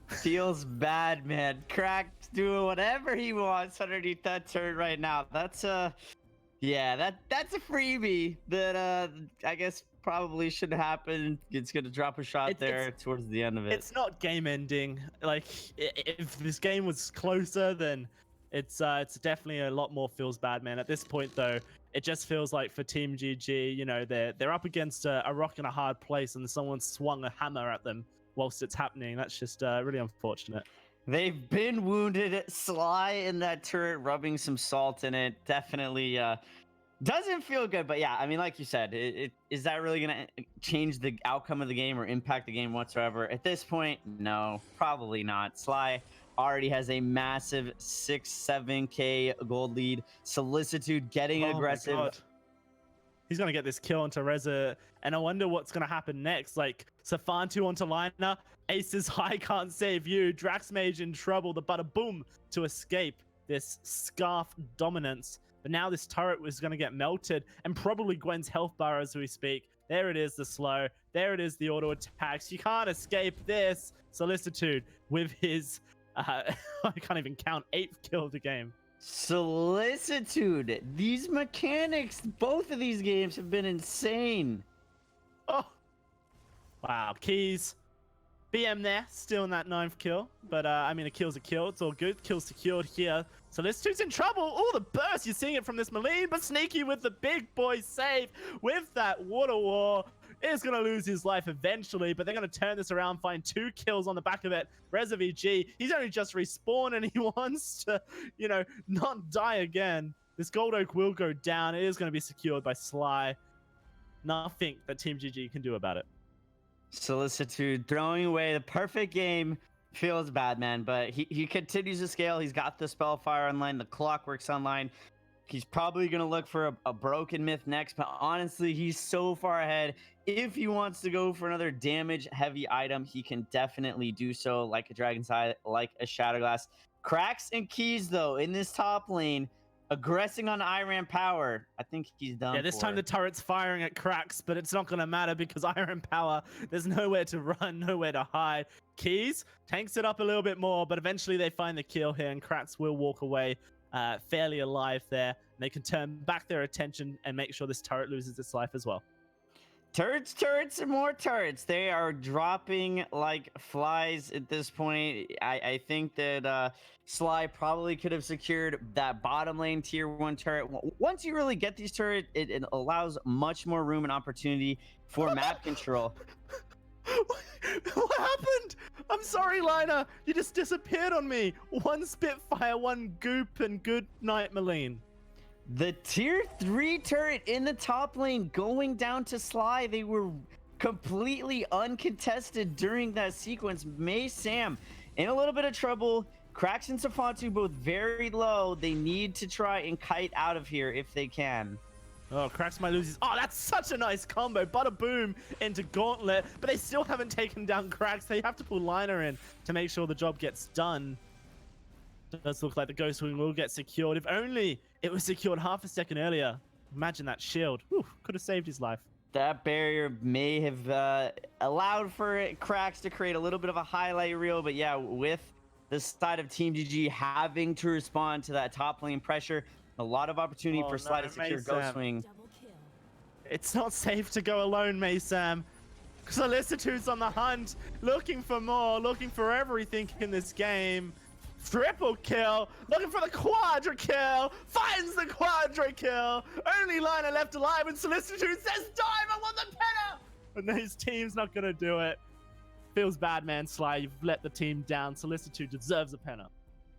Feels bad, man. Crack's doing whatever he wants underneath that turret right now. That's yeah, that's a freebie that I guess probably should happen. It's gonna drop a shot there towards the end of it. It's not game ending. Like if this game was closer, then it's definitely a lot more feels bad, man. At this point though, it just feels like for Team GG, you know, they're up against a rock and a hard place, and someone swung a hammer at them whilst it's happening. That's just really unfortunate. They've been wounded. Sly in that turret, rubbing some salt in it. Definitely doesn't feel good. But yeah, I mean, like you said, is that really going to change the outcome of the game or impact the game whatsoever? At this point, no, probably not. Sly already has a massive 7K gold lead. Solicitude getting aggressive. My God. He's going to get this kill onto Reza, and I wonder what's going to happen next. Like, Safantu onto Liner, Ace's high can't save you, Draxmage in trouble, the bada boom to escape this Scarf dominance. But now this turret was going to get melted, and probably Gwen's health bar as we speak. There it is, the slow. There it is, the auto attacks. You can't escape this. Solicitude with his, I can't even count, 8th kill of the game. Solicitude. These mechanics, both of these games have been insane. Oh, wow. Keys, BM there, still in that 9th kill. But, I mean, a kill's a kill. It's all good. Kill secured here. Solicitude's in trouble. Oh, the burst. You're seeing it from this Maleen, but Sneaky with the big boy save with that water war. Is going to lose his life eventually, but they're going to turn this around, find 2 kills on the back of it. Reza VG, he's only just respawned and he wants to, you know, not die again. This Gold Oak will go down. It is going to be secured by Sly. Nothing that Team GG can do about it. Solicitude throwing away the perfect game. Feels bad, man, but he continues to scale. He's got the Spellfire online, the Clockwork's online. He's probably going to look for a broken myth next, but honestly, he's so far ahead. If he wants to go for another damage-heavy item, he can definitely do so, like a Dragon's Eye, like a Shatterglass. Cracks and Keys, though, in this top lane, aggressing on Iron Power. I think he's done. Yeah, this time the turret's firing at Cracks, but it's not going to matter because Iron Power, there's nowhere to run, nowhere to hide. Keys tanks it up a little bit more, but eventually they find the kill here, and Cracks will walk away fairly alive there. And they can turn back their attention and make sure this turret loses its life as well. Turrets, turrets, and more turrets. They are dropping like flies at this point. I think that Sly probably could have secured that bottom lane tier 1 turret. Once you really get these turrets, it allows much more room and opportunity for map control. What happened? I'm sorry, Liner. You just disappeared on me. 1 Spitfire, 1 Goop, and good night, Maleen. The tier 3 turret in the top lane going down to Sly. They were completely uncontested during that sequence. May Sam in a little bit of trouble. Cracks and Safantu both very low. They need to try and kite out of here if they can. Oh, Cracks might lose his... Oh, that's such a nice combo. Bada boom into Gauntlet, but they still haven't taken down Cracks. They have to pull Liner in to make sure the job gets done. It does look like the Ghost Wing will get secured. If only it was secured half a second earlier. Imagine that shield. Whew, could have saved his life. That barrier may have allowed for Cracks to create a little bit of a highlight reel, but yeah, with the side of Team GG having to respond to that top lane pressure, a lot of opportunity for Sly to secure Ghost Wing. It's not safe to go alone, Maysam. Solicitude's on the hunt, looking for more, looking for everything in this game. Triple kill, looking for the quadra kill, finds the quadra kill. Only Liner left alive, and Solicitude says, "Dive, I want the penner!" But his team's not gonna do it. Feels bad, man, Sly. You've let the team down. Solicitude deserves a penner.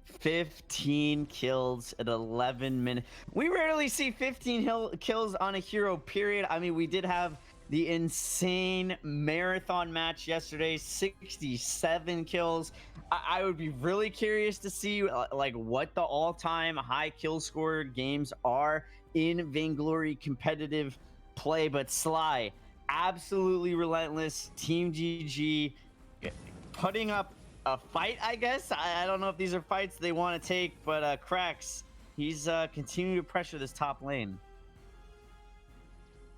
15 kills at 11 minutes. We rarely see 15 kills on a hero, period. I mean, we did have the insane marathon match yesterday, 67 kills. I would be really curious to see like what the all-time high kill score games are in Vainglory competitive play. But Sly, absolutely relentless. Team GG putting up a fight, I guess. I don't know if these are fights they want to take, but Cracks, he's continuing to pressure this top lane.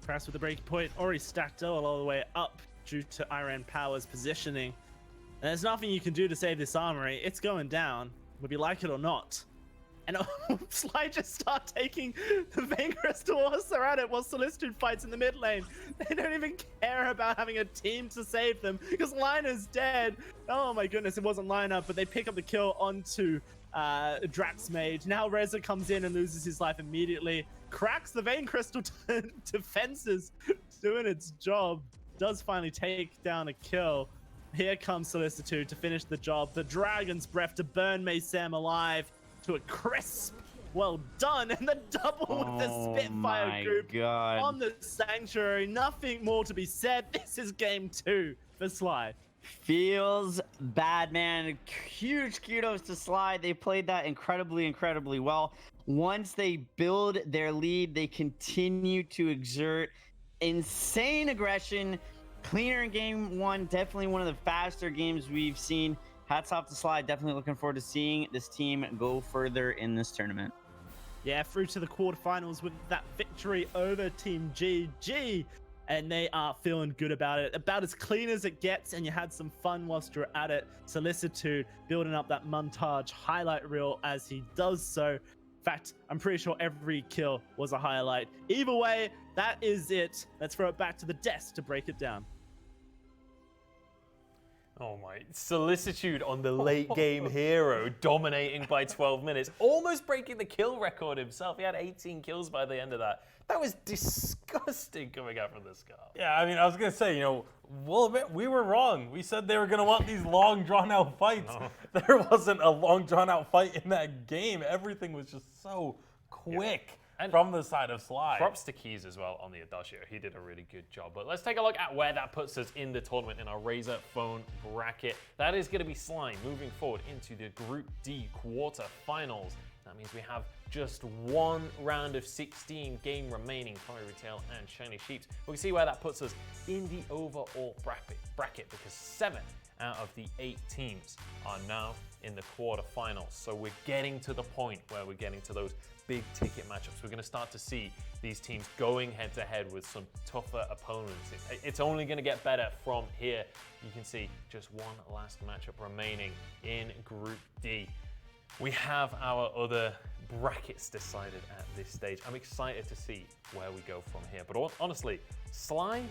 Cracks with the breaking point, already stacked all the way up due to Iron Power's positioning. And there's nothing you can do to save this armory. It's going down, whether you like it or not. And Sly just start taking the Vanguard towards they're at it while Solicitude fights in the mid lane. They don't even care about having a team to save them because Liner's dead. Oh my goodness, it wasn't Liner, but they pick up the kill onto Drax Mage. Now Reza comes in and loses his life immediately. Cracks the Vein Crystal defenses, doing its job. Does finally take down a kill. Here comes Solicitude to finish the job. The Dragon's Breath to burn Mei Sam alive to a crisp. Well done. And the double with the Spitfire group God. on the Sanctuary. Nothing more to be said. This is game 2 for Sly. Feels bad, man. Huge kudos to Sly. They played that incredibly well. Once they build their lead, they continue to exert insane aggression. Cleaner in game 1, definitely one of the faster games we've seen. Hats off to Sly. Definitely looking forward to seeing this team go further in this tournament. Yeah, through to the quarterfinals with that victory over Team GG. And they are feeling good about it. About as clean as it gets, and you had some fun whilst you're at it. Solicitude building up that montage highlight reel as he does so. In fact, I'm pretty sure every kill was a highlight. Either way, that is it. Let's throw it back to the desk to break it down. Oh my, Solicitude on the late game hero, dominating by 12 minutes, almost breaking the kill record himself. He had 18 kills by the end of that. That was disgusting coming out from this guy. Yeah, I mean, I was going to say, we'll admit we were wrong. We said they were going to want these long, drawn-out fights. No. There wasn't a long, drawn-out fight in that game. Everything was just so quick. And from the side of Sly. Props to Keys as well on the Adagio. He did a really good job. But let's take a look at where that puts us in the tournament in our Razer phone bracket. That is going to be Sly moving forward into the Group D quarterfinals. That means we have just one round of 16 game remaining. Fiery Tail and Shiny Sheeps. We can see where that puts us in the overall bracket because 7 out of the 8 teams are now in the quarterfinals. So we're getting to the point where we're getting to those big ticket matchups. We're going to start to see these teams going head to head with some tougher opponents. It's only going to get better from here. You can see just one last matchup remaining in Group D. We have our other brackets decided at this stage. I'm excited to see where we go from here. But honestly, Sly,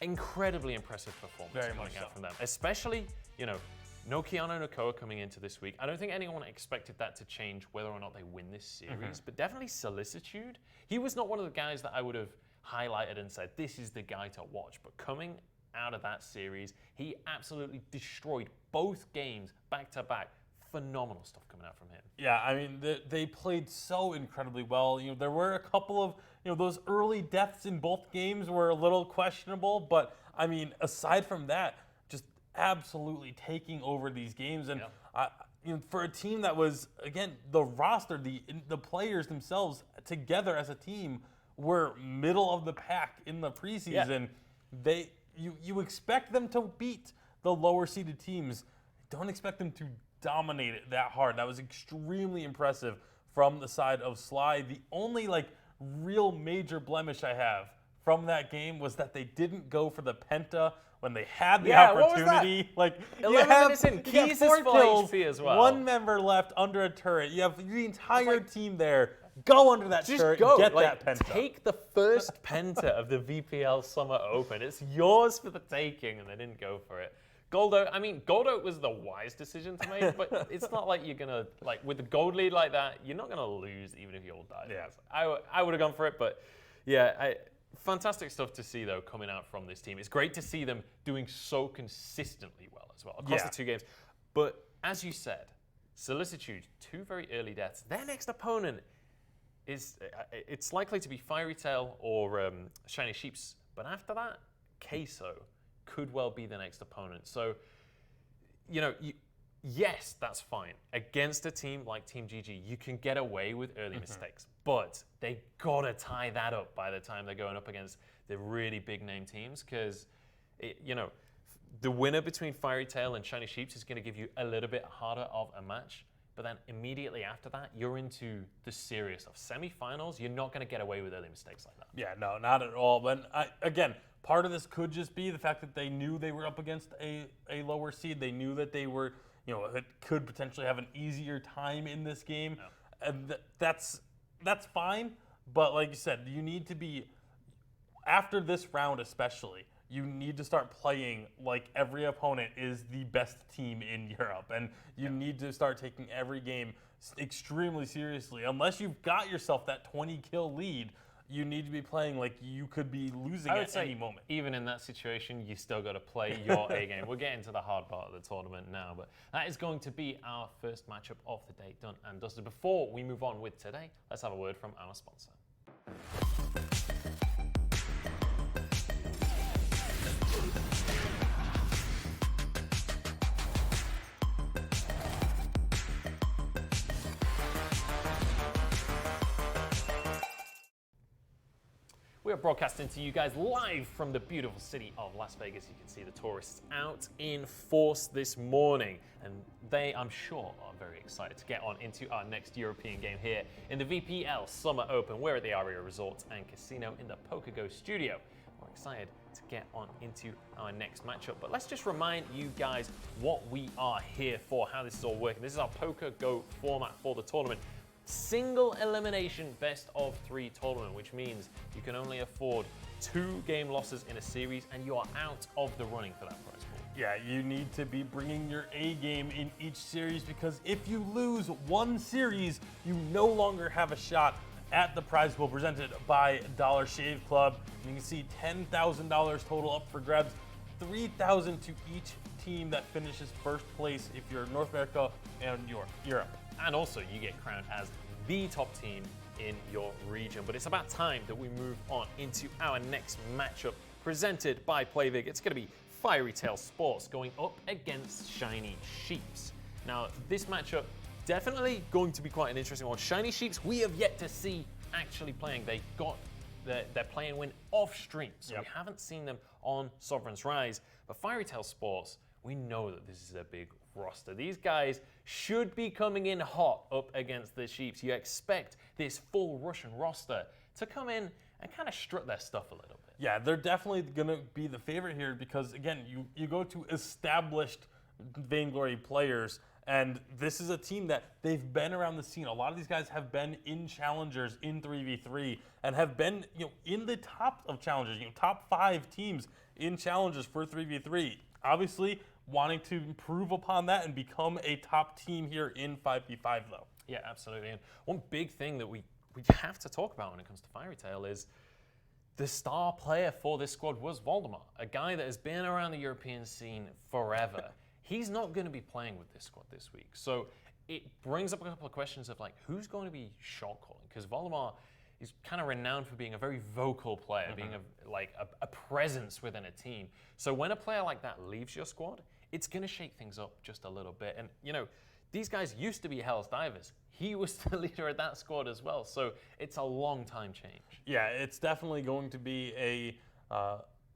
incredibly impressive performance coming out from them. Especially, no Kiana Nakoa coming into this week. I don't think anyone expected that to change whether or not they win this series, but definitely Solicitude. He was not one of the guys that I would have highlighted and said, this is the guy to watch. But coming out of that series, he absolutely destroyed both games back to back. Phenomenal stuff coming out from him. Yeah, I mean, they played so incredibly well. There were a couple of, those early deaths in both games were a little questionable, but I mean, aside from that, just absolutely taking over these games. And for a team that was, again, the roster, the players themselves together as a team were middle of the pack in the preseason. Yeah. You expect them to beat the lower seeded teams. Don't expect them to dominate it that hard. That was extremely impressive from the side of Sly. The only real major blemish I have from that game was that they didn't go for the penta when they had the opportunity. 11 minutes in, Keys is full HP as well. One member left under a turret. You have the entire team there. Go under that turret, get that penta. Take the first penta of the VPL Summer Open. It's yours for the taking, and they didn't go for it. Goldo was the wise decision to make, but it's not like you're gonna, with the gold lead like that, you're not gonna lose even if you all die. Yeah. I would have gone for it, but yeah, fantastic stuff to see though coming out from this team. It's great to see them doing so consistently well as well across the 2 games. But as you said, Solicitude, 2 very early deaths. Their next opponent it's likely to be Fiery Tail or Shiny Sheeps, but after that, Queso could well be the next opponent. So, yes, that's fine. Against a team like Team GG, you can get away with early mistakes, but they gotta tie that up by the time they're going up against the really big name teams, because, the winner between Fiery Tail and Shiny Sheeps is gonna give you a little bit harder of a match, but then immediately after that, you're into the serious stuff. Semifinals, you're not gonna get away with early mistakes like that. Yeah, no, not at all. But again, part of this could just be the fact that they knew they were up against a lower seed. They knew that they were, it could potentially have an easier time in this game. Yeah. And that's fine. But like you said, you need to be, after this round especially, you need to start playing like every opponent is the best team in Europe. And you need to start taking every game extremely seriously. Unless you've got yourself that 20-kill lead, you need to be playing like you could be losing I would at say any moment. even in that situation, you still got to play your A game. We'll get into the hard part of the tournament now, but that is going to be our first matchup of the day done and dusted. Before we move on with today, let's have a word from our sponsor. We are broadcasting to you guys live from the beautiful city of Las Vegas. You can see the tourists out in force this morning, and they, I'm sure, are very excited to get on into our next European game here in the VPL Summer Open. We're at the Aria Resort and Casino in the PokerGo studio. We're excited to get on into our next matchup, but let's just remind you guys what we are here for, how this is all working. This is our PokerGo format for the tournament. Single elimination best of 3 tournament, which means you can only afford 2 game losses in a series and you are out of the running for that prize pool. Yeah, you need to be bringing your A game in each series, because if you lose one series, you no longer have a shot at the prize pool presented by Dollar Shave Club. You can see $10,000 total up for grabs, $3,000 to each team that finishes first place if you're North America and Europe. And also, you get crowned as the top team in your region. But it's about time that we move on into our next matchup presented by PlayVig. It's going to be Fiery Tail Sports going up against Shiny Sheeps. Now, this matchup definitely going to be quite an interesting one. Shiny Sheeps, we have yet to see actually playing. They got their play and win off stream, so we haven't seen them on Sovereign's Rise. But Fiery Tail Sports, we know that this is a big roster. These guys should be coming in hot up against the Sheeps. You expect this full Russian roster to come in and kind of strut their stuff a little bit. Yeah, they're definitely going to be the favorite here because, again, you go to established Vainglory players, and this is a team that they've been around the scene. A lot of these guys have been in challengers in 3v3 and have been, in the top of challengers, top 5 teams in challengers for 3v3. Obviously, wanting to improve upon that and become a top team here in 5v5 though. Yeah, absolutely. And one big thing that we have to talk about when it comes to Fiery Tail is the star player for this squad was Voldemar, a guy that has been around the European scene forever. He's not going to be playing with this squad this week. So it brings up a couple of questions of like, who's going to be shot calling? Because Voldemar is kind of renowned for being a very vocal player, being a presence within a team. So when a player like that leaves your squad, it's going to shake things up just a little bit. And, these guys used to be Hell's Divers. He was the leader of that squad as well. So it's a long time change. Yeah, it's definitely going to be a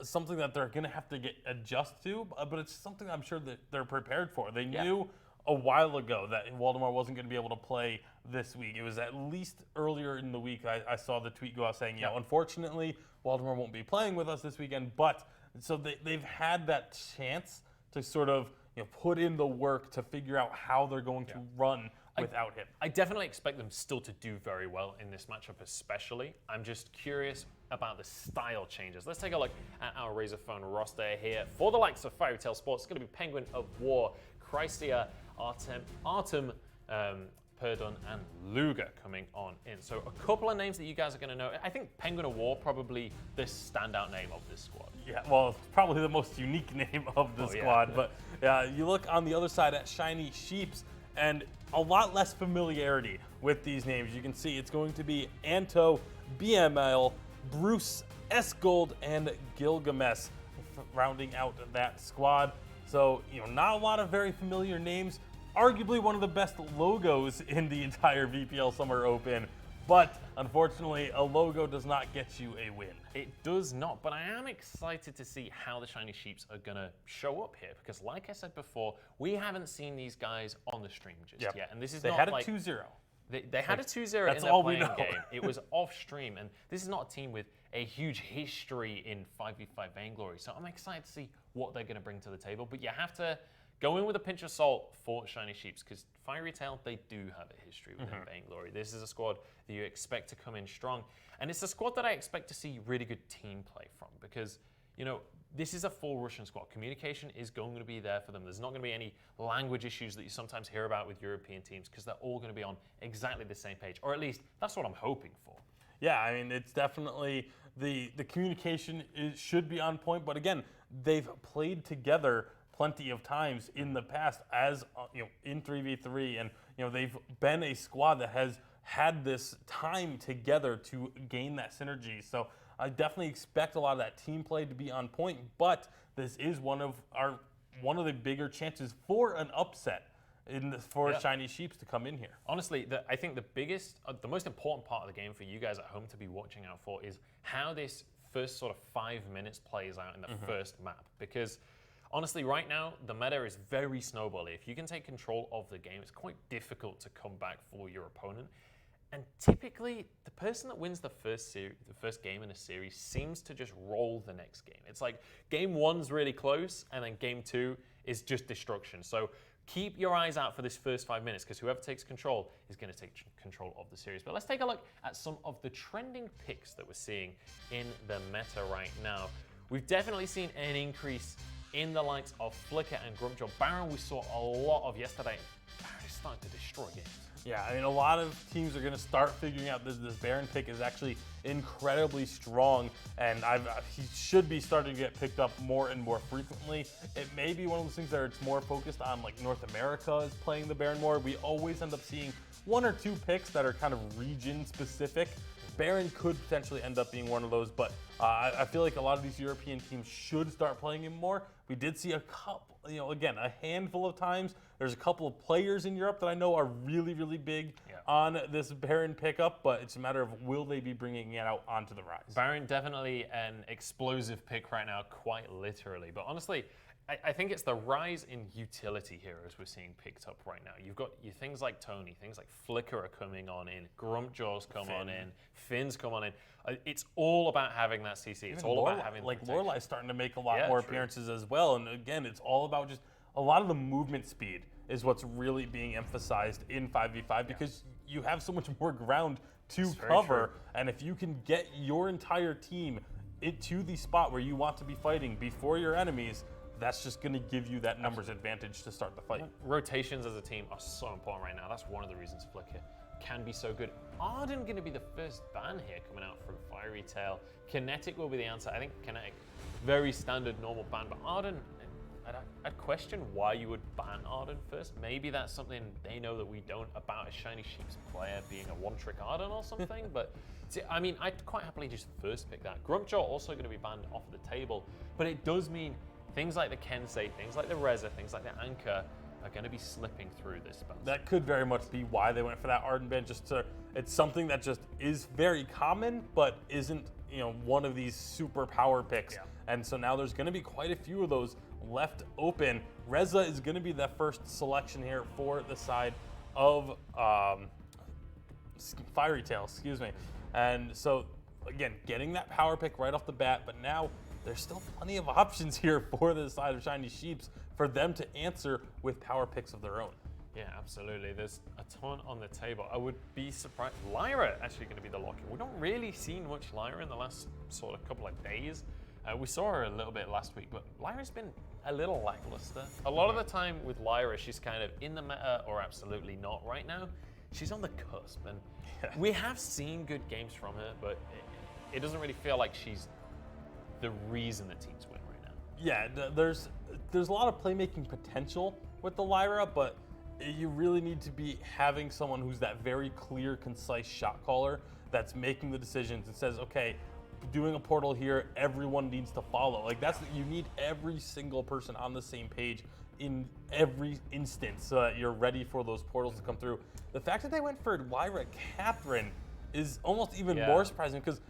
something that they're going to have to get adjust to, but it's something I'm sure that they're prepared for. They knew a while ago that Waldemar wasn't going to be able to play this week. It was at least earlier in the week I saw the tweet go out saying, unfortunately, Waldemar won't be playing with us this weekend, but so they've had that chance to sort of put in the work to figure out how they're going to run without him. I definitely expect them still to do very well in this matchup especially. I'm just curious about the style changes. Let's take a look at our Razor Phone roster here. For the likes of Fiery Tail Sports, it's going to be Penguin of War, Chrysia, Artem, Perdon, and Luger coming on in. So a couple of names that you guys are going to know. I think Penguin of War, probably the standout name of this squad. Yeah, well, it's probably the most unique name of the squad. But you look on the other side at Shiny Sheeps, and a lot less familiarity with these names. You can see it's going to be Anto, BML, Bruce, S-Gold, and Gilgamesh rounding out that squad. So, not a lot of very familiar names. Arguably one of the best logos in the entire VPL Summer Open, but unfortunately, a logo does not get you a win. It does not, but I am excited to see how the Shiny Sheeps are going to show up here, because like I said before, we haven't seen these guys on the stream just yet, and this is they not had a like 2-0. They had a 2-0 in their playing game. It was off stream, and this is not a team with a huge history in 5v5 Vainglory, so I'm excited to see what they're going to bring to the table, but you have to go in with a pinch of salt for Shiny Sheeps, because Fiery Tail, they do have a history within Vainglory. This is a squad that you expect to come in strong. And it's a squad that I expect to see really good team play from, because, this is a full Russian squad. Communication is going to be there for them. There's not going to be any language issues that you sometimes hear about with European teams because they're all going to be on exactly the same page, or at least that's what I'm hoping for. Yeah, I mean, it's definitely the communication should be on point, but again, they've played together plenty of times in the past as in 3v3, and they've been a squad that has had this time together to gain that synergy. So I definitely expect a lot of that team play to be on point, but this is one of the bigger chances for an upset for Shiny Sheeps to come in here. Honestly, I think the most important part of the game for you guys at home to be watching out for is how this first sort of 5 minutes plays out in the first map. Because honestly, right now, the meta is very snowbally. If you can take control of the game, it's quite difficult to come back for your opponent. And typically, the person that wins the first game in a series seems to just roll the next game. It's like game 1's really close, and then game 2 is just destruction. So keep your eyes out for this first 5 minutes, because whoever takes control is going to take control of the series. But let's take a look at some of the trending picks that we're seeing in the meta right now. We've definitely seen an increase in the likes of Flicker and Grumpjaw. Baron we saw a lot of yesterday. Baron is starting to destroy games. Yeah, I mean, a lot of teams are going to start figuring out this Baron pick is actually incredibly strong, and he should be starting to get picked up more and more frequently. It may be one of those things that it's more focused on, like North America is playing the Baron more. We always end up seeing 1 or 2 picks that are kind of region specific. Baron could potentially end up being one of those, but I feel like a lot of these European teams should start playing him more. We did see a couple, again, a handful of times. There's a couple of players in Europe that I know are really, really big on this Baron pickup, but it's a matter of will they be bringing it out onto the rise. Baron definitely an explosive pick right now, quite literally. But honestly, I think it's the rise in utility heroes we're seeing picked up right now. You've got things like Tony, things like Flicker are coming on in, Grumpjaw's come on in, Finn's come on in. It's all about having that CC. It's all about having like Lorelai's starting to make a lot more appearances as well. And again, it's all about just a lot of the movement speed is what's really being emphasized in 5v5 because you have so much more ground to cover. And if you can get your entire team into the spot where you want to be fighting before your enemies, that's just going to give you that numbers advantage to start the fight. Rotations as a team are so important right now. That's one of the reasons Flicker can be so good. Arden going to be the first ban here coming out from Fiery Tail. Kinetic will be the answer. I think Kinetic, very standard normal ban, but Arden, I'd question why you would ban Arden first. Maybe that's something they know that we don't about a Shiny Sheeps player being a one-trick Arden or something, but I mean, I'd quite happily just first pick that. Grumpjaw also going to be banned off the table, but it does mean things like the Kensei, things like the Reza, things like the Anchor are going to be slipping through this spell. That could very much be why they went for that Arden ban. It's something that just is very common, but isn't one of these super power picks. Yeah. And so now there's going to be quite a few of those left open. Reza is going to be the first selection here for the side of Fiery Tail, excuse me. And so again, getting that power pick right off the bat, but now there's still plenty of options here for the side of Shiny Sheeps for them to answer with power picks of their own. Yeah, absolutely. There's a ton on the table. I would be surprised. Lyra actually going to be the lock-in. We don't really see much Lyra in the last sort of couple of days. We saw her a little bit last week, but Lyra's been a little lackluster. A lot of the time with Lyra, she's kind of in the meta or absolutely not right now. She's on the cusp, and we have seen good games from her, but it doesn't really feel like she's the reason that teams win right now. Yeah, there's a lot of playmaking potential with the Lyra, but you really need to be having someone who's that very clear, concise shot caller that's making the decisions and says, okay, doing a portal here, everyone needs to follow. Like you need every single person on the same page in every instance so that you're ready for those portals to come through. The fact that they went for Lyra Catherine is almost even more surprising because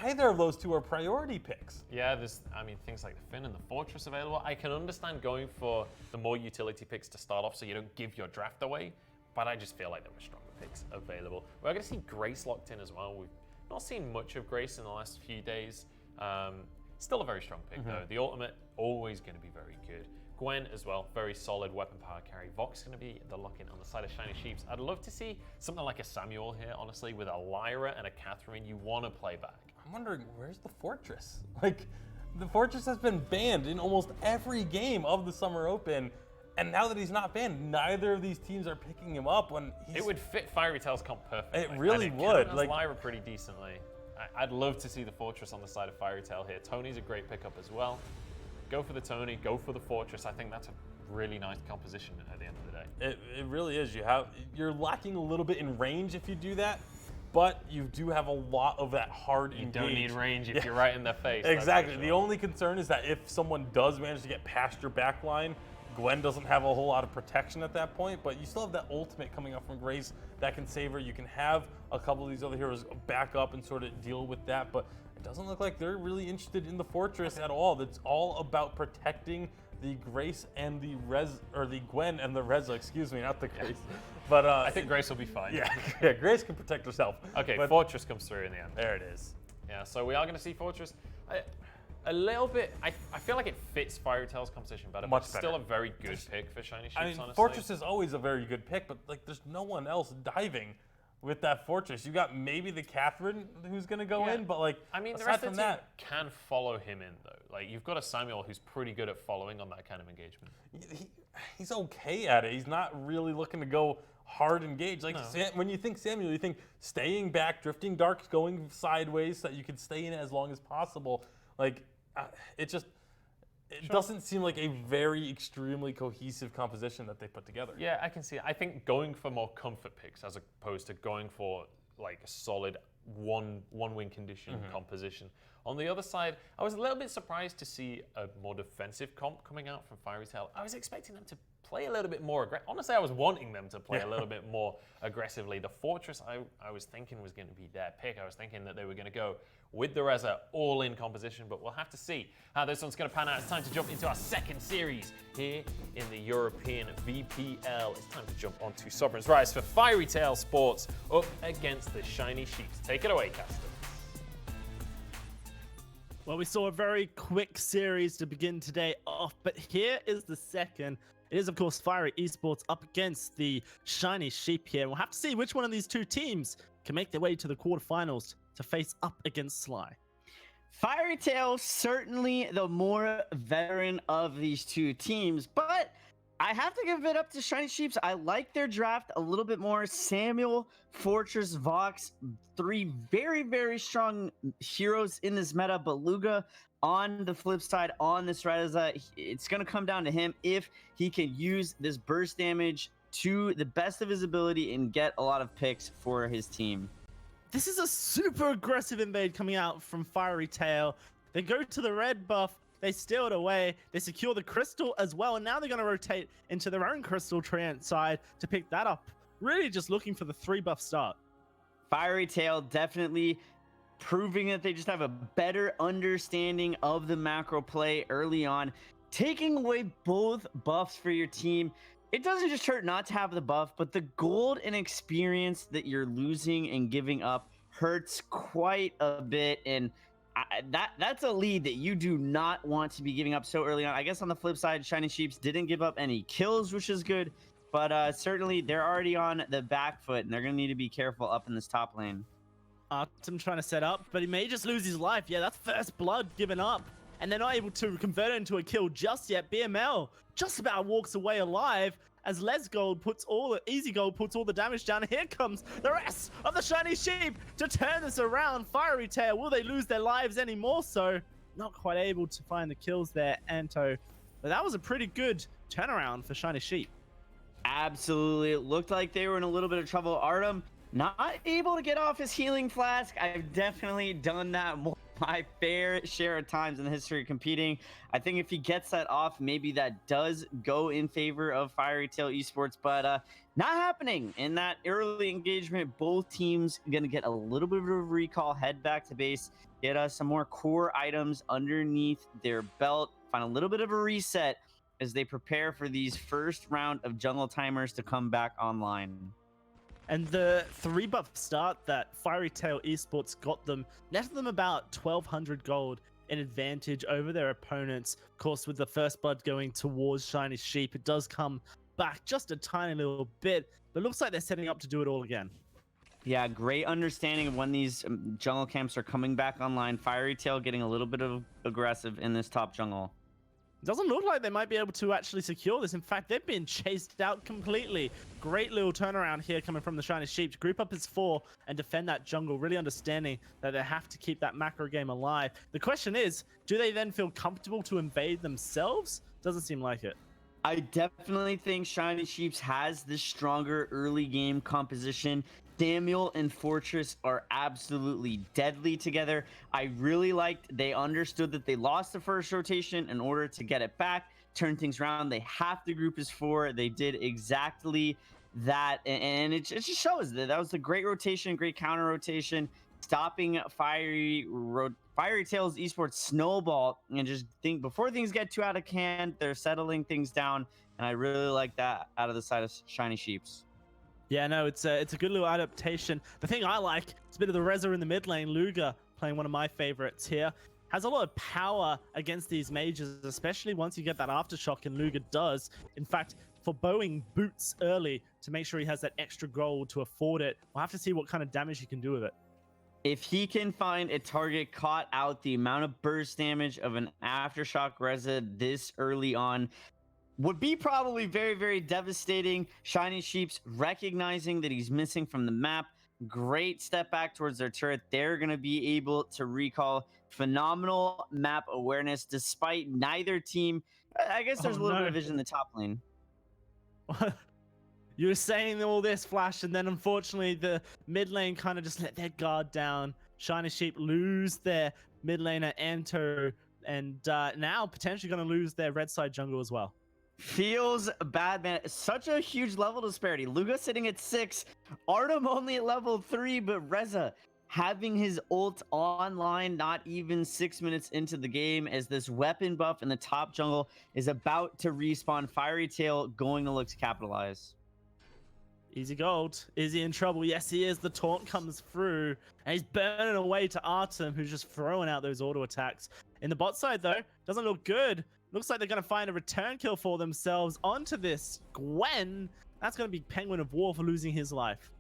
neither of those two are priority picks. Yeah, there's, things like the Finn and the Fortress available. I can understand going for the more utility picks to start off so you don't give your draft away, but I just feel like there were stronger picks available. We're going to see Grace locked in as well. We've not seen much of Grace in the last few days. Still a very strong pick though. The ultimate, always going to be very good. Gwen as well, very solid weapon power carry. Vox going to be the lock-in on the side of Shiny Sheeps. I'd love to see something like a Samuel here, honestly, with a Lyra and a Catherine you want to play back. I'm wondering, where's the Fortress? Like, the Fortress has been banned in almost every game of the Summer Open. And now that he's not banned, neither of these teams are picking him up when he's... It would fit Fiery Tail's comp perfectly. It really and would. Like Lyra pretty decently. I'd love to see the Fortress on the side of Fiery Tail here. Tony's a great pickup as well. Go for the Tony, go for the Fortress. I think that's a really nice composition at the end of the day. It really is. You're lacking a little bit in range if you do that, but you do have a lot of that hard engage. You don't need range if you're right in their face. Exactly. The only concern is that if someone does manage to get past your back line, Gwen doesn't have a whole lot of protection at that point, but you still have that ultimate coming up from Grace that can save her. You can have a couple of these other heroes back up and sort of deal with that, but it doesn't look like they're really interested in the Fortress at all. It's all about protecting the Grace and the Gwen and the Reza, excuse me, not the Grace. But I think Grace will be fine. Yeah, Grace can protect herself. Okay, but Fortress comes through in the end. There it is. Yeah, so we are going to see Fortress. A little bit, I feel like it fits Fiery Tail's composition better, Much but it's better. still a very good pick for Shiny Sheeps, honestly. Fortress is always a very good pick, but like, there's no one else diving with that Fortress. You got maybe the Catherine who's going to go in, but like, I mean, the aside rest from of the team that, can follow him in, though. Like, you've got a Samuel who's pretty good at following on that kind of engagement. he's okay at it. He's not really looking to go hard engage. Like, No. when you think Samuel, you think staying back, drifting dark, going sideways so that you can stay in it as long as possible. Like, it doesn't seem like a very extremely cohesive composition that they put together. Yeah, I can see it. I think going for more comfort picks as opposed to going for like a solid one win condition composition. On the other side, I was a little bit surprised to see a more defensive comp coming out from Fiery Tail. I was expecting them to play a little bit more aggressive. Honestly, I was wanting them to play a little bit more aggressively. The Fortress, I was thinking was going to be their pick. I was thinking that they were going to go with the Reza all-in composition, but we'll have to see how this one's going to pan out. It's time to jump into our second series here in the European VPL. It's time to jump onto Sovereign's Rise for Fiery Tail Sports up against the Shiny Sheeps. Take it away, Caster. Well, we saw a very quick series to begin today off, but here is the second. It is, of course, Fiery Esports up against the Shiny Sheep here. We'll have to see which one of these two teams can make their way to the quarterfinals to face up against Sly. Fiery Tail, certainly the more veteran of these two teams, but I have to give it up to Shiny Sheeps. I like their draft a little bit more. Samuel, Fortress, Vox, three very, very strong heroes in this meta. Beluga on the flip side, on this Reza, it's going to come down to him if he can use this burst damage to the best of his ability and get a lot of picks for his team. This is a super aggressive invade coming out from Fiery Tail. They go to the red buff. They steal it away. They secure the crystal as well. And now they're going to rotate into their own crystal treant side to pick that up. Really just looking for the 3-buff start. Fiery Tail definitely proving that they just have a better understanding of the macro play early on. Taking away both buffs for your team, it doesn't just hurt not to have the buff, but the gold and experience that you're losing and giving up hurts quite a bit. And that's a lead that you do not want to be giving up so early on. I guess on the flip side, Shiny Sheeps didn't give up any kills, which is good, but certainly they're already on the back foot and they're going to need to be careful up in this top lane. Artem trying to set up, but he may just lose his life. Yeah, that's first blood given up. And they're not able to convert it into a kill just yet. BML just about walks away alive as Les Gold puts all the damage down. Here comes the rest of the Shiny Sheep to turn this around. Fiery Tail, will they lose their lives any more so? Not quite able to find the kills there, Anto. But that was a pretty good turnaround for Shiny Sheep. Absolutely. It looked like they were in a little bit of trouble. Artem not able to get off his healing flask. I've definitely done that more my fair share of times in the history of competing. I think if he gets that off, maybe that does go in favor of Fiery Tail Esports, but not happening in that early engagement. Both teams going to get a little bit of a recall, head back to base, get some more core items underneath their belt, find a little bit of a reset as they prepare for these first round of jungle timers to come back online. And the 3-buff start that Fiery Tail Esports got them netted them about 1,200 gold in advantage over their opponents. Of course, with the first blood going towards Shiny Sheep, it does come back just a tiny little bit, but it looks like they're setting up to do it all again. Yeah, great understanding of when these jungle camps are coming back online. Fiery Tail getting a little bit of aggressive in this top jungle. Doesn't look like they might be able to actually secure this. In fact, they've been chased out completely. Great little turnaround here coming from the Shiny Sheep. Group up as 4 and defend that jungle, really understanding that they have to keep that macro game alive. The question is, do they then feel comfortable to invade themselves? Doesn't seem like it. I definitely think Shiny Sheeps has the stronger early game composition. Samuel and Fortress are absolutely deadly together. I really liked they understood that they lost the first rotation in order to get it back, turn things around. They have to group as 4. They did exactly that, and it just shows that was a great rotation, great counter rotation, stopping Fiery Tails Esports snowball, and just think before things get too out of hand, they're settling things down, and I really like that out of the side of Shiny Sheeps. Yeah, no, it's a good little adaptation. The thing I like is a bit of the Reza in the mid lane. Luga playing one of my favorites here. Has a lot of power against these mages, especially once you get that aftershock, and Luga does. In fact, for bowing boots early to make sure he has that extra gold to afford it, we'll have to see what kind of damage he can do with it. If he can find a target caught out the amount of burst damage of an aftershock Reza this early on, would be probably very, very devastating. Shiny Sheeps recognizing that he's missing from the map. Great step back towards their turret. They're going to be able to recall. Phenomenal map awareness despite neither team. I guess there's a little bit of vision in the top lane. You were saying all this, Flash, and then unfortunately the mid lane kind of just let their guard down. Shiny Sheep lose their mid laner Anto, and now potentially going to lose their red side jungle as well. Feels bad, man. Such a huge level disparity. Luga sitting at 6, Artem only at level 3, but Reza having his ult online not even 6 minutes into the game as this weapon buff in the top jungle is about to respawn. Fiery Tail going to look to capitalize. Easy gold. Is he in trouble? Yes, he is. The taunt comes through, and he's burning away to Artem, who's just throwing out those auto attacks. In the bot side, though, doesn't look good. Looks like they're going to find a return kill for themselves onto this Gwen. That's going to be Penguin of War for losing his life.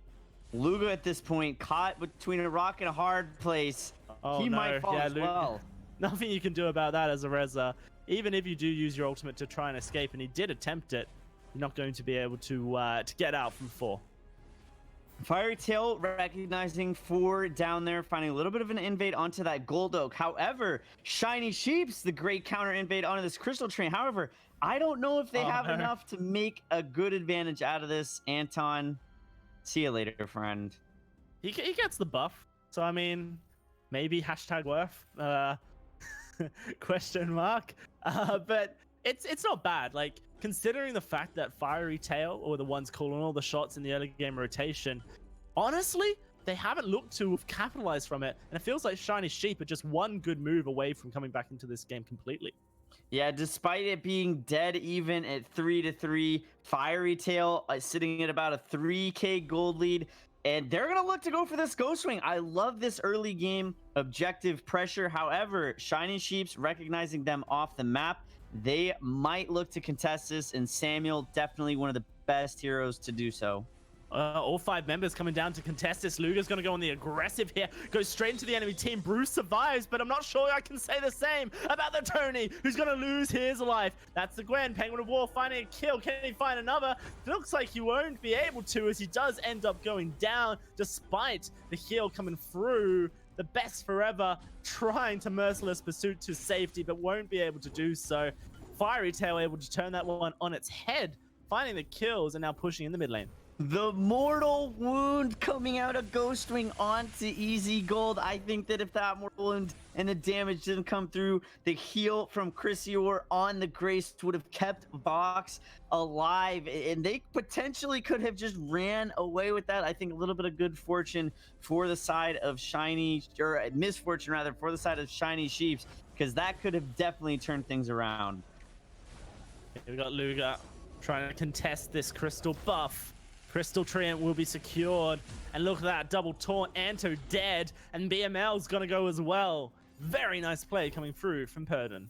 Luga at this point caught between a rock and a hard place. Oh, he no. might fall as Luga, well. Nothing you can do about that as a Reza. Even if you do use your ultimate to try and escape, and he did attempt it, you're not going to be able to get out from 4. Fiery Tail recognizing 4 down there, finding a little bit of an invade onto that Gold Oak. However, Shiny Sheeps, the great counter invade onto this Crystal Train. However, I don't know if they have enough to make a good advantage out of this. Anton, see you later, friend. He gets the buff, so I mean, maybe hashtag worth question mark. But it's not bad. Like, considering the fact that Fiery Tail or the ones calling all the shots in the early game rotation, honestly, they haven't looked to have capitalized from it, and it feels like Shiny Sheep are just one good move away from coming back into this game completely. Yeah, despite it being dead even at 3-3, Fiery Tail sitting at about a 3k gold lead, and they're going to look to go for this Ghost Wing. I love this early game objective pressure. However, Shiny Sheeps recognizing them off the map, they might look to contest this, and Samuel definitely one of the best heroes to do so. All 5 members coming down to contest this. Luga's going to go on the aggressive here. Goes straight into the enemy team. Bruce survives, but I'm not sure I can say the same about the Tony, who's going to lose his life. That's the Gwen. Penguin of War finding a kill. Can he find another? Looks like he won't be able to, as he does end up going down, despite the heal coming through. The best forever trying to merciless pursuit to safety, but won't be able to do so. Fiery Tail able to turn that one on its head, finding the kills, and now pushing in the mid lane. The mortal wound coming out of Ghost Wing onto easy gold. I think that if that mortal wound and the damage didn't come through, the heal from Chrysior on the Grace would have kept Vox alive, and they potentially could have just ran away with that. I think a little bit of good fortune for the side of Shiny, or misfortune rather, for the side of Shiny Sheeps, because that could have definitely turned things around. We got Luga trying to contest this crystal buff. Crystal Treant will be secured, and look at that double taunt. Anto dead, and BML's gonna go as well. Very nice play coming through from Purdon.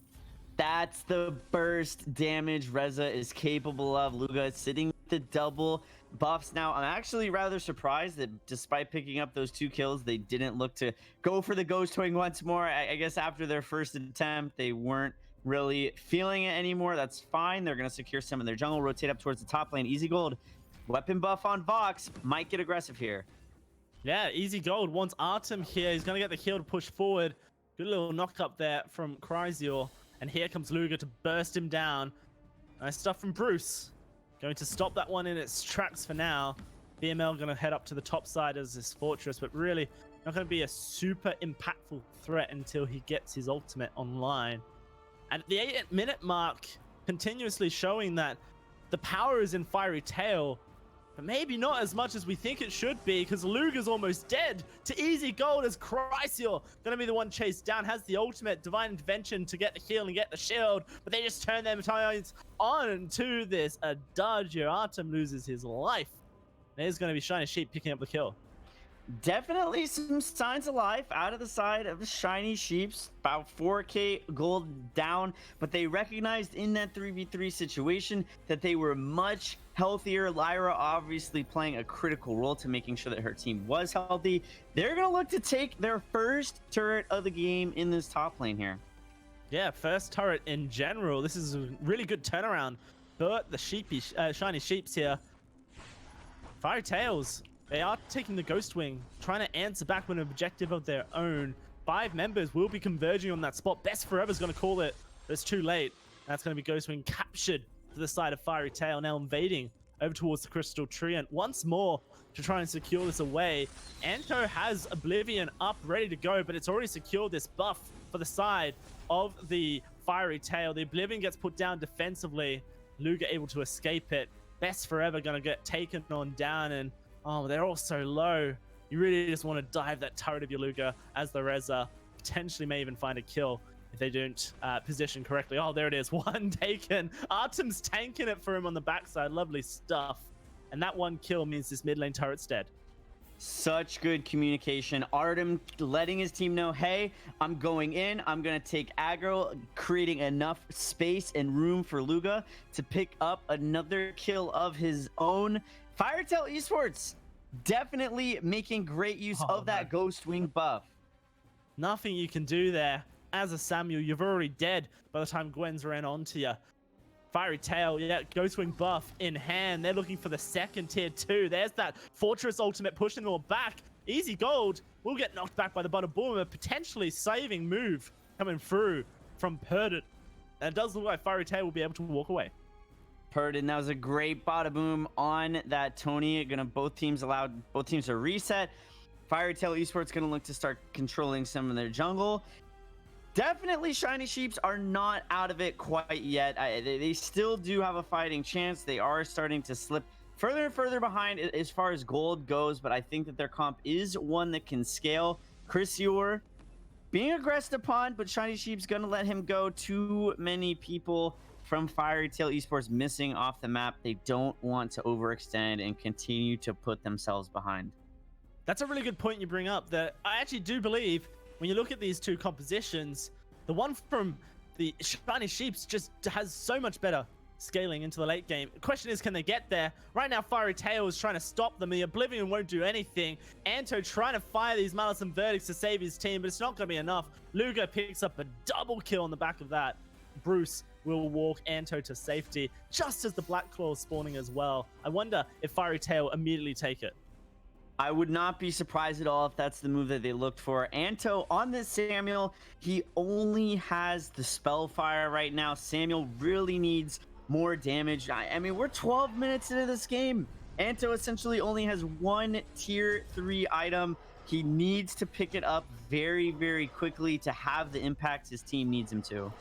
That's the burst damage Reza is capable of. Luga sitting with the double buffs. Now, I'm actually rather surprised that despite picking up those 2 kills, they didn't look to go for the Ghost Wing once more. I guess after their first attempt, they weren't really feeling it anymore. That's fine. They're going to secure some of their jungle, rotate up towards the top lane. Easy Gold, weapon buff on Vox, might get aggressive here. Yeah, Easy Gold wants Artem here. He's going to get the kill to push forward. Good little knock up there from Chrysior. And here comes Luger to burst him down. Nice stuff from Bruce. Going to stop that one in its tracks for now. VML going to head up to the top side as this fortress, but really not going to be a super impactful threat until he gets his ultimate online. And at the 8-minute mark, continuously showing that the power is in Fiery Tail, but maybe not as much as we think it should be, because Luger's almost dead to Easy Gold as Chrysior gonna be the one chased down, has the ultimate Divine Intervention to get the heal and get the shield, but they just turn their tides on to this. A dodge here. Artem loses his life. There's gonna be Shiny Sheep picking up the kill. Definitely some signs of life out of the side of the Shiny Sheeps. About 4k gold down, but they recognized in that 3v3 situation that they were much healthier. Lyra obviously playing a critical role to making sure that her team was healthy. They're going to look to take their first turret of the game in this top lane here. Yeah, first turret in general. This is a really good turnaround. But the Shiny Sheeps here. Fiery Tails. They are taking the Ghost Wing, trying to answer back with an objective of their own. 5 members will be converging on that spot. Best Forever's going to call it, but it's too late. That's going to be Ghost Wing captured to the side of Fiery Tail, now invading over towards the Crystal Treant once more to try and secure this away. Anto has Oblivion up, ready to go, but it's already secured this buff for the side of the Fiery Tail. The Oblivion gets put down defensively. Luger able to escape it. Best Forever going to get taken on down, and oh, they're all so low. You really just want to dive that turret of your Luger as the Reza. Potentially may even find a kill if they don't position correctly. Oh, there it is. One taken. Artem's tanking it for him on the backside. Lovely stuff. And that one kill means this mid lane turret's dead. Such good communication. Artem letting his team know, hey, I'm going in. I'm going to take aggro, creating enough space and room for Luga to pick up another kill of his own. Firetail Esports definitely making great use of that Ghost Wing buff. Nothing you can do there. As a Samuel, you're already dead by the time Gwen's ran onto you. Fiery Tail, yeah, Ghost Wing buff in hand. They're looking for the second tier 2. There's that Fortress ultimate pushing them all back. Easy Gold will get knocked back by the Butter Boomer, potentially saving move coming through from Perdit. And it does look like Fiery Tail will be able to walk away. Perdit, that was a great bada boom on that Tony. Both teams to reset. Fiery Tail Esports gonna look to start controlling some of their jungle. Definitely Shiny Sheeps are not out of it quite yet. They still do have a fighting chance. They are starting to slip further and further behind as far as gold goes, but I think that their comp is one that can scale. Chrysior being aggressed upon, but Shiny Sheep's gonna let him go. Too many people from Fiery Tail Esports missing off the map. They don't want to overextend and continue to put themselves behind. That's a really good point you bring up, that I actually do believe when you look at these two compositions, the one from the Shiny Sheeps just has so much better scaling into the late game. The question is, can they get there? Right now, Fiery Tail is trying to stop them. The Oblivion won't do anything. Anto trying to fire these Malice and Verdicts to save his team, but it's not going to be enough. Luger picks up a double kill on the back of that. Bruce will walk Anto to safety, just as the Black Claw is spawning as well. I wonder if Fiery Tail immediately take it. I would not be surprised at all if that's the move that they looked for. Anto on this Samuel, he only has the Spellfire right now. Samuel really needs more damage. I mean, we're 12 minutes into this game. Anto essentially only has one tier 3 item. He needs to pick it up very, very quickly to have the impact his team needs him to.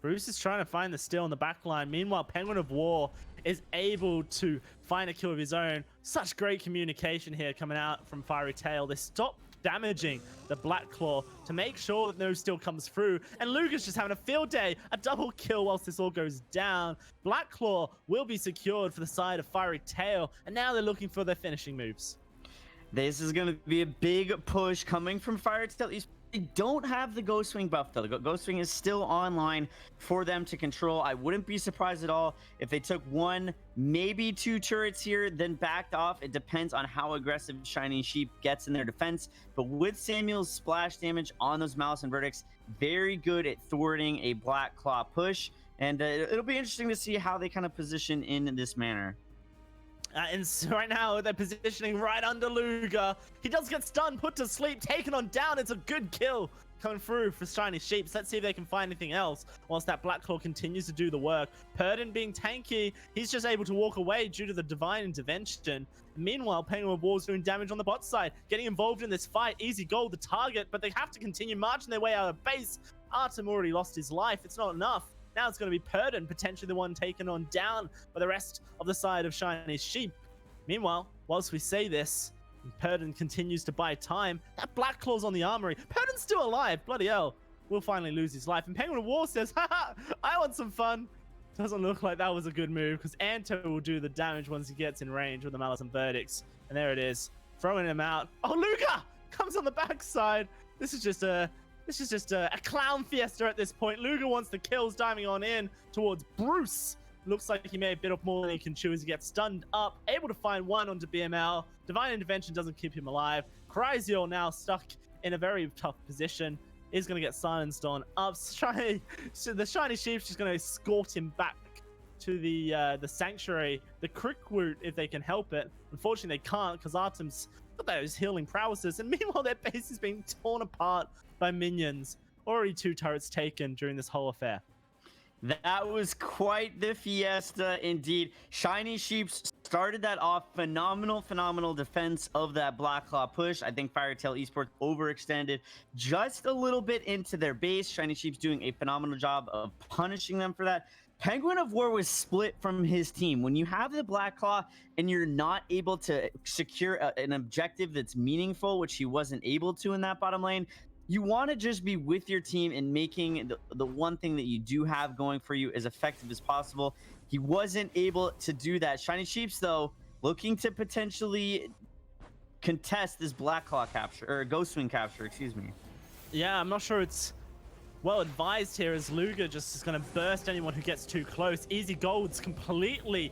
Bruce is trying to find the steal in the back line. Meanwhile, Penguin of War is able to find a kill of his own. Such great communication here coming out from Fiery Tail. They stop damaging the Black Claw to make sure that no steal comes through. And Luger's just having a field day. A double kill whilst this all goes down. Black Claw will be secured for the side of Fiery Tail. And now they're looking for their finishing moves. This is going to be a big push coming from Fiery Tail Esports. They don't have the Ghost Wing buff though. The Ghost Wing is still online for them to control. I wouldn't be surprised at all if they took 1, maybe 2 turrets here, then backed off. It depends on how aggressive Shining Sheep gets in their defense. But with Samuel's splash damage on those Malice and Verdicts, very good at thwarting a Black Claw push. And it'll be interesting to see how they kind of position in this manner. And so right now, they're positioning right under Luger. He does get stunned, put to sleep, taken on down. It's a good kill coming through for Shiny Sheeps. Let's see if they can find anything else whilst that Black Claw continues to do the work. Purdon being tanky, he's just able to walk away due to the Divine Intervention. Meanwhile, Penguin of War's doing damage on the bot side, getting involved in this fight. Easy goal, the target, but they have to continue marching their way out of base. Artem already lost his life. It's not enough. Now it's going to be Purdon, potentially the one taken on down by the rest of the side of Shiny Sheep. Meanwhile, whilst we say this, Purdon continues to buy time. That Black Claw's on the armory. Purdon's still alive. Bloody hell. Will finally lose his life. And Penguin of War says, haha, I want some fun. Doesn't look like that was a good move because Anto will do the damage once he gets in range with the Malice and Verdicts. And there it is. Throwing him out. Oh, Luger comes on the backside. This is just a clown fiesta at this point. Luger wants the kills, diving on in towards Bruce. Looks like he may have bit off more than he can chew as he gets stunned up. Able to find one onto BML. Divine Intervention doesn't keep him alive. Cryzio now stuck in a very tough position. Is going to get silenced on up. So the Shiny Sheep's just going to escort him back to the Sanctuary. The Crickwoot, if they can help it. Unfortunately, they can't because Artem's got those healing prowesses. And meanwhile, their base is being torn apart by minions. Already 2 turrets taken during this whole affair. That was quite the fiesta indeed. Shiny Sheeps started that off. Phenomenal defense of that Black Claw push. I think Firetail Esports overextended just a little bit into their base. Shiny Sheeps doing a phenomenal job of punishing them for that. Penguin of War was split from his team. When you have the Black Claw and you're not able to secure an objective that's meaningful, which he wasn't able to in that bottom lane, you want to just be with your team and making the one thing that you do have going for you as effective as possible. He wasn't able to do that. Shiny Sheeps, though, looking to potentially contest this Black Claw capture, or Ghost Wing capture, excuse me. Yeah, I'm not sure it's well advised here as Luger just is going to burst anyone who gets too close. Easy Gold's completely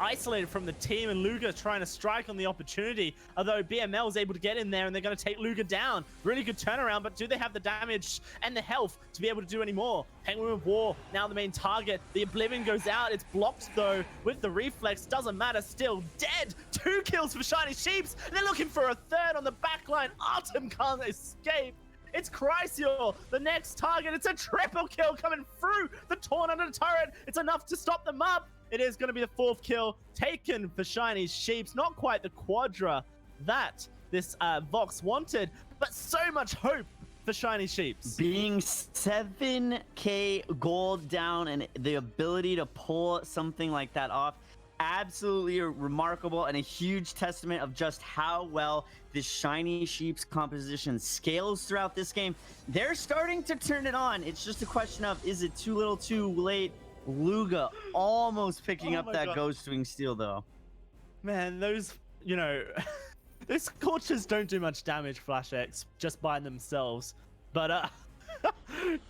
isolated from the team, and Luger trying to strike on the opportunity, although BML is able to get in there and they're going to take Luger down. Really good turnaround, but do they have the damage and the health to be able to do any more? Penguin of War now the main target. The Oblivion goes out. It's blocked though with the reflex. Doesn't matter, still dead. 2 kills for Shiny Sheeps. They're looking for a third on the backline. Artem can't escape. It's Cryzio, the next target. It's a triple kill coming through the Tornado turret. It's enough to stop them up. It is going to be the 4th kill taken for Shiny Sheeps. Not quite the quadra that this Vox wanted, but so much hope for Shiny Sheeps. Being 7k gold down and the ability to pull something like that off, absolutely remarkable and a huge testament of just how well this Shiny Sheeps composition scales throughout this game. They're starting to turn it on. It's just a question of, is it too little too late? Luga almost picking up that Ghost Wing steal though. Man, those, you know, those Scorchers don't do much damage, Flash X, just by themselves. But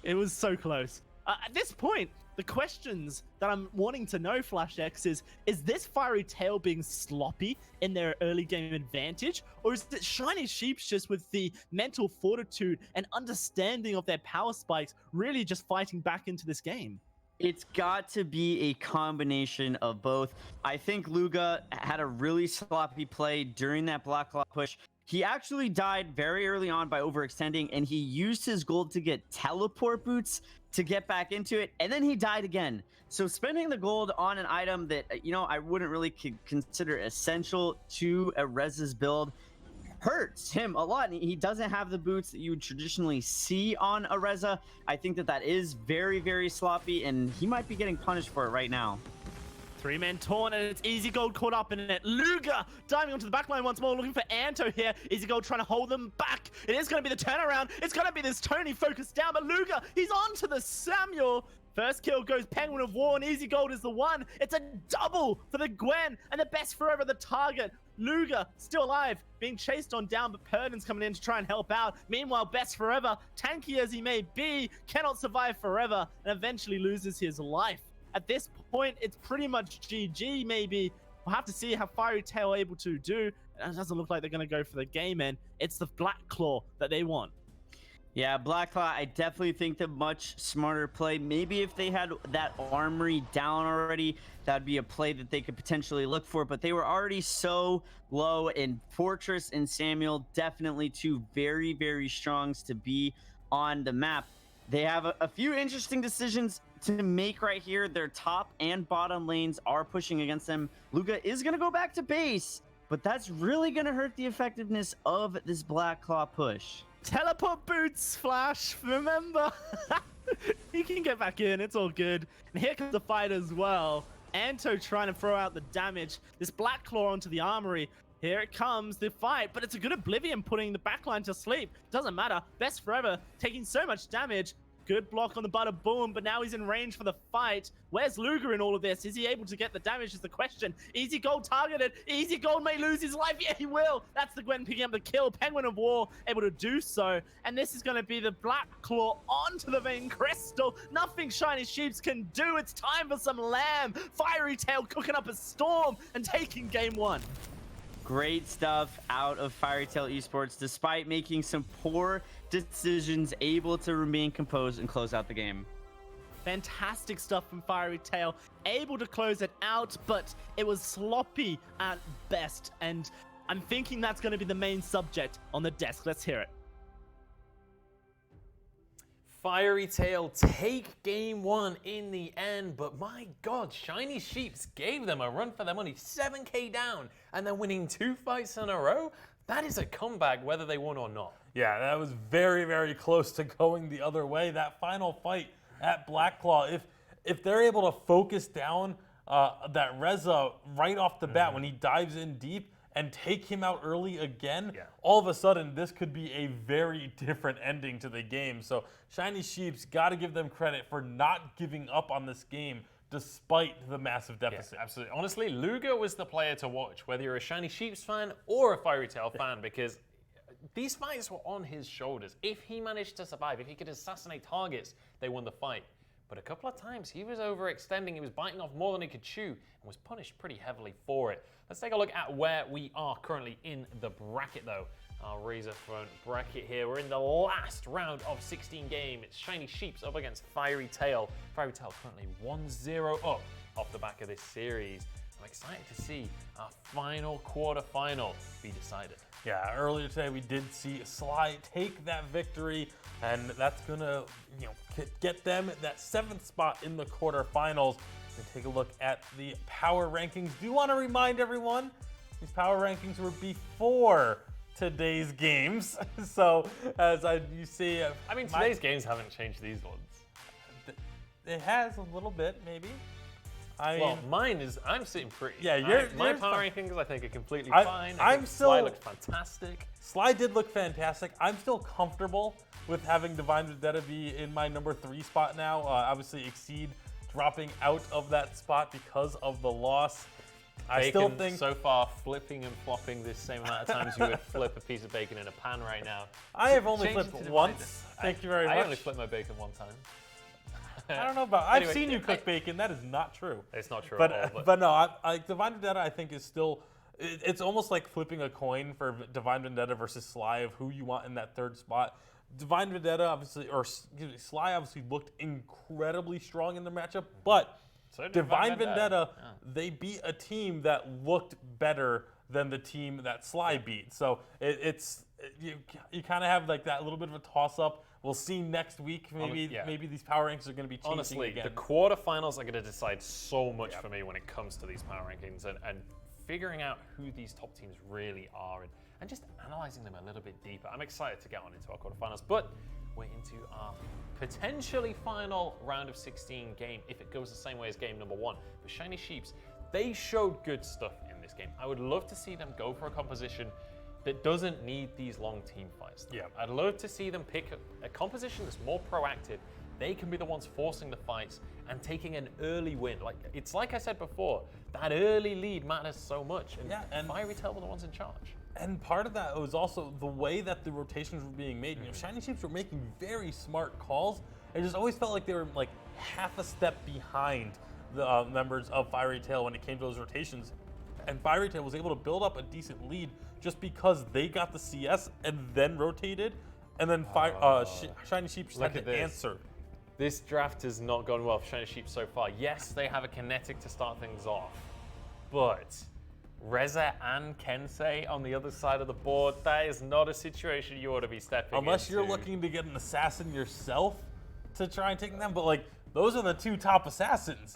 it was so close. At this point, the questions that I'm wanting to know, Flash X, is this Fiery Tail being sloppy in their early game advantage? Or is it Shiny Sheeps just with the mental fortitude and understanding of their power spikes really just fighting back into this game? It's got to be a combination of both. I think Luga had a really sloppy play during that Black Claw push. He actually died very early on by overextending, and he used his gold to get teleport boots to get back into it, and then he died again. So spending the gold on an item that, you know, I wouldn't really consider essential to a Rez's build hurts him a lot. He doesn't have the boots that you would traditionally see on a Reza. I think that is very, very sloppy, and he might be getting punished for it right now. 3-man torn, and it's Easy Gold caught up in it. Luger diving onto the backline once more, looking for Anto here. Easy Gold trying to hold them back. It is going to be the turnaround. It's going to be this Tony focused down, but Luger, he's on to the Samuel. First kill goes Penguin of War, and Easy Gold is the one. It's a double for the Gwen, and the best forever the target. Luger still alive, being chased on down, but Purdon's coming in to try and help out. Meanwhile, Best Forever, tanky as he may be, cannot survive forever and eventually loses his life. At this point, it's pretty much GG maybe. We'll have to see how Fiery Tail are able to do. It doesn't look like they're going to go for the game, and it's the Black Claw that they want. Yeah, Black Claw, I definitely think the much smarter play. Maybe if they had that armory down already, that'd be a play that they could potentially look for. But they were already so low, in Fortress and Samuel, definitely two very, very strongs to be on the map. They have a few interesting decisions to make right here. Their top and bottom lanes are pushing against them. Luga is going to go back to base, but that's really going to hurt the effectiveness of this Black Claw push. Teleport boots, Flash, remember? He can get back in, it's all good. And here comes the fight as well. Anto trying to throw out the damage. This Black Claw onto the armory. Here it comes, the fight, but it's a good Oblivion putting the backline to sleep. Doesn't matter, Best Forever taking so much damage. Good block on the Butter Boom, but now he's in range for the fight. Where's Luger in all of this? Is he able to get the damage is the question. Easy Gold targeted. Easy Gold may lose his life. Yeah, he will. That's the Gwen picking up the kill. Penguin of War able to do so. And this is going to be the Black Claw onto the Vein Crystal. Nothing Shiny Sheeps can do. It's time for some lamb. Fiery Tail cooking up a storm and taking game one. Great stuff out of Fiery Tail Esports, despite making some poor decisions, able to remain composed and close out the game. Fantastic stuff from Fiery Tail, able to close it out, but it was sloppy at best, and I'm thinking that's going to be the main subject on the desk. Let's hear it. Fiery Tail take game one in the end, but my God, Shiny Sheeps gave them a run for their money, 7k down, and they're winning 2 fights in a row. That is a comeback, whether they won or not. Yeah, that was very, very close to going the other way. That final fight at Black Claw, if they're able to focus down that Reza right off the bat when he dives in deep and take him out early again, all of a sudden this could be a very different ending to the game. So Shiny Sheeps, got to give them credit for not giving up on this game despite the massive deficit. Yeah, absolutely. Honestly, Luger was the player to watch, whether you're a Shiny Sheeps fan or a Fiery Tail fan, because these fights were on his shoulders. If he managed to survive, if he could assassinate targets, they won the fight. But a couple of times he was overextending, he was biting off more than he could chew, and was punished pretty heavily for it. Let's take a look at where we are currently in the bracket though. Our Razor Front bracket here. We're in the last round of 16 game. It's Shiny Sheeps up against Fiery Tail. Fiery Tail currently 1-0 up off the back of this series. I'm excited to see our final quarterfinal be decided. Yeah, earlier today we did see Sly take that victory, and that's gonna, get them that 7th spot in the quarterfinals. And take a look at the power rankings. Do you want to remind everyone these power rankings were before today's games? So as you see, I mean, today's games haven't changed these ones. It has a little bit, maybe. Well, mine is, I'm sitting pretty. Yeah, my power rankings I think are completely fine. Sly looked fantastic. Sly did look fantastic. I'm still comfortable with having Divine Vendetta be in my number 3 spot now. Obviously, Exceed dropping out of that spot because of the loss. I still think so far flipping and flopping this same amount of times you would flip a piece of bacon in a pan right now. I have only flipped once. Thank you very much. I only flipped my bacon one time. I don't know about. Anyway, I've seen you cook bacon. That is not true. It's not true but, at all. But no, Divine Vendetta I think is still. It's almost like flipping a coin for Divine Vendetta versus Sly of who you want in that 3rd spot. Divine Vendetta obviously, or excuse me, Sly obviously looked incredibly strong in the matchup, but so Divine Vendetta, they beat a team that looked better than the team that Sly beat. So you kind of have like that little bit of a toss-up. We'll see next week. Maybe these power rankings are going to be changing Honestly, again. the quarterfinals are going to decide so much for me when it comes to these power rankings and figuring out who these top teams really are and just analyzing them a little bit deeper. I'm excited to get on into our quarterfinals, but we're into our potentially final round of 16 game if it goes the same way as game number 1. The Shiny Sheeps, they showed good stuff in this game. I would love to see them go for a composition that doesn't need these long team fights. Yeah. I'd love to see them pick a composition that's more proactive they can be the ones forcing the fights and taking an early win. It's like I said before, that early lead matters so much. And Fiery Tail were the ones in charge. And part of that was also the way that the rotations were being made. You know, Shiny Sheeps were making very smart calls. It just always felt like they were like half a step behind the members of Fiery Tail when it came to those rotations. And Fiery Tail was able to build up a decent lead just because they got the CS and then rotated, and then Shiny Sheeps had to answer. This draft has not gone well for Shiny Sheep so far. Yes, they have a kinetic to start things off, but Reza and Kensei on the other side of the board, that is not a situation you ought to be stepping Unless into. you're looking to get an assassin yourself to try and take them, but like those are the two top assassins.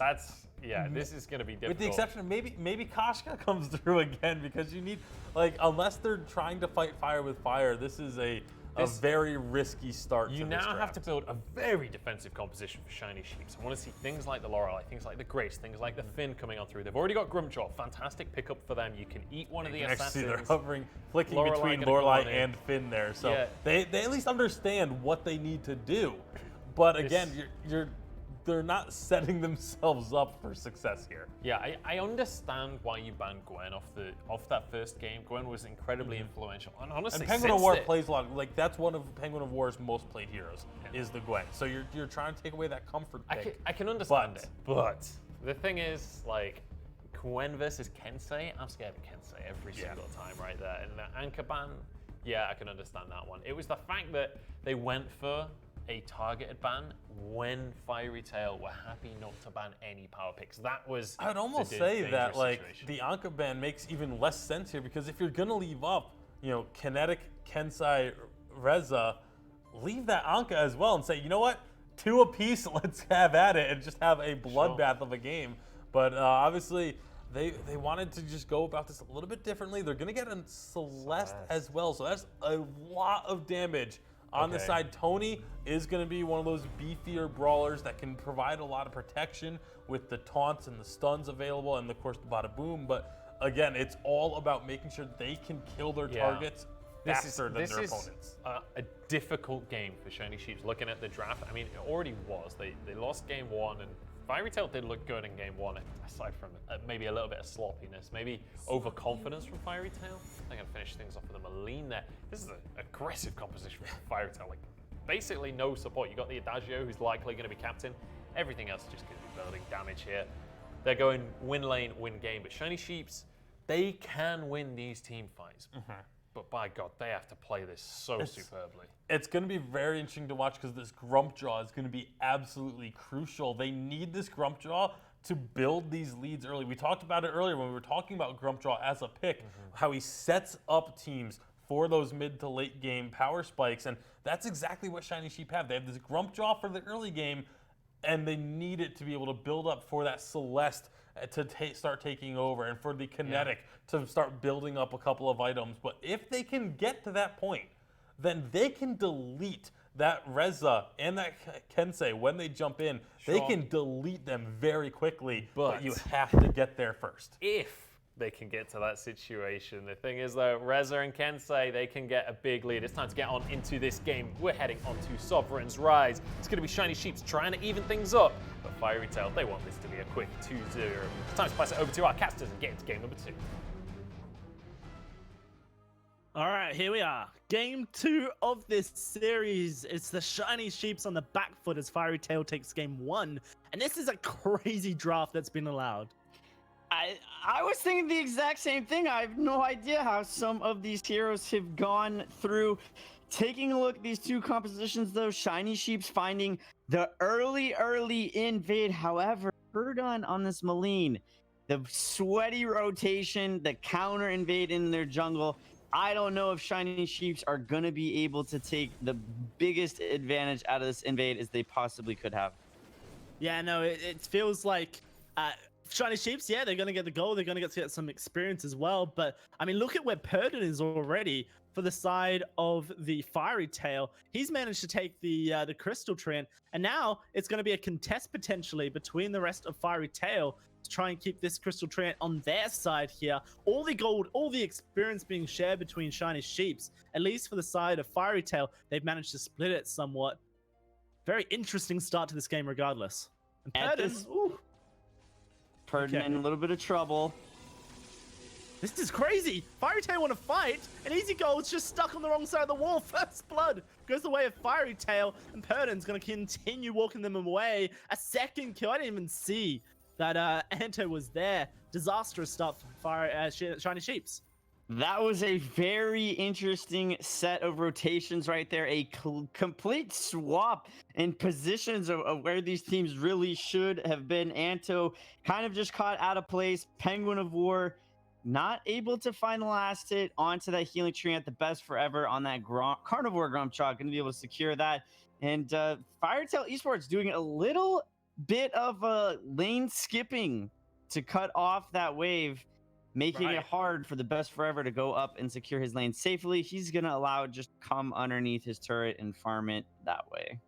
This is going to be difficult. With the exception of maybe Koshka comes through again, because you need, like, unless they're trying to fight fire with fire, this is a very risky start. You now have to build a very defensive composition for Shiny Sheeps. I want to see things like the Lorelei, things like the Grace, things like the Finn coming on through. They've already got Grumpjaw, fantastic pickup for them. You can eat one of the assassins. They're hovering, flicking Lorelei between gonna come Lorelei on in. and Finn there, so Yeah. they at least understand what they need to do. But again, they're not setting themselves up for success here. Yeah, I understand why you banned Gwen off that first game. Gwen was incredibly influential, and honestly, And Penguin of since War it- plays a lot. Like, that's one of Penguin of War's most played heroes, is the Gwen. So you're trying to take away that comfort pick. I can understand it, but the thing is, like, Gwen versus Kensei, I'm scared of Kensei every single time right there. And the anchor ban, yeah, I can understand that one. It was the fact that they went for a targeted ban when Fiery Tail were happy not to ban any power picks. That was I'd almost the say that, dangerous like, situation. the Anka ban makes even less sense here, because if you're gonna leave up, you know, Kinetic, Kensei, Reza, leave that Anka as well and say, you know what, 2 apiece, let's have at it and just have a bloodbath of a game. But obviously, they wanted to just go about this a little bit differently. They're gonna get a Celeste as well, so that's a lot of damage. On the side, Tony is going to be one of those beefier brawlers that can provide a lot of protection with the taunts and the stuns available, and of course the bada boom. But again, it's all about making sure they can kill their targets faster than their opponents. This is a difficult game for Shiny Sheeps. Looking at the draft, I mean, it already was. They lost game 1, and Fiery Tail did look good in game 1, aside from maybe a little bit of sloppiness, maybe overconfidence from Fiery Tail. They're going to finish things off with a Maline there. This is an aggressive composition from Fiery Tail. Like, basically no support. You got the Adagio, who's likely going to be captain. Everything else is just going to be building damage here. They're going win lane, win game. But Shiny Sheeps, they can win these team fights. But by God, they have to play this so superbly. It's going to be very interesting to watch, because this Grumpjaw is going to be absolutely crucial. They need this Grumpjaw to build these leads early. We talked about it earlier when we were talking about Grumpjaw as a pick, how he sets up teams for those mid to late game power spikes, and that's exactly what Shiny Sheep have. They have this Grumpjaw for the early game, and they need it to be able to build up for that Celeste to start taking over, and for the Kinetic to start building up a couple of items. But if they can get to that point, then they can delete that Reza and that Kensei when they jump in. They can delete them very quickly, but you have to get there first. If they can get to that situation. The thing is, though, Reza and Kensei, they can get a big lead. It's time to get on into this game. We're heading on to Sovereign's Rise. It's going to be Shiny Sheeps trying to even things up, but Fiery Tail, they want this to be a quick 2-0. It's time to pass it over to our casters and get into game number 2. All right, here we are. Game 2 of this series. It's the Shiny Sheeps on the back foot as Fiery Tail takes game 1. And this is a crazy draft that's been allowed. I was thinking the exact same thing. I have no idea how some of these heroes have gone through. Taking a look at these two compositions, though, Shiny Sheeps finding the early invade. However, Verdun on this Maline, the sweaty rotation, the counter invade in their jungle. I don't know if Shiny Sheeps are going to be able to take the biggest advantage out of this invade as they possibly could have. Yeah, no, it feels like Shiny Sheeps, yeah, they're going to get the goal. They're going to get some experience as well. But, I mean, look at where Purdon is already for the side of the Fiery Tail. He's managed to take the Crystal Treant. And now it's going to be a contest potentially between the rest of Fiery Tail to try and keep this Crystal Treant on their side here. All the gold, all the experience being shared between Shiny Sheeps, at least for the side of Fiery Tail, they've managed to split it somewhat. very interesting start to this game regardless. And At Purden, this- ooh, Purden Okay. in a little bit of trouble. this is crazy. Fairy Tail want to fight, and Easy Gold's just stuck on the wrong side of the wall. First blood goes the way of Fairy Tail, and Purden's going to continue walking them away. A second kill. I didn't even see that Anto was there. Disastrous start for Shiny Sheeps. That was a very interesting set of rotations right there. A complete swap in positions of where these teams really should have been. Anto kind of just caught out of place. Penguin of War not able to find the last hit onto that healing tree at the best forever on that Carnivore Grumpchok. Going to be able to secure that. And Firetail Esports doing a little bit of lane skipping to cut off that wave, making Right. it hard for the best forever to go up and secure his lane safely. He's going to allow it just come underneath his turret and farm it that way.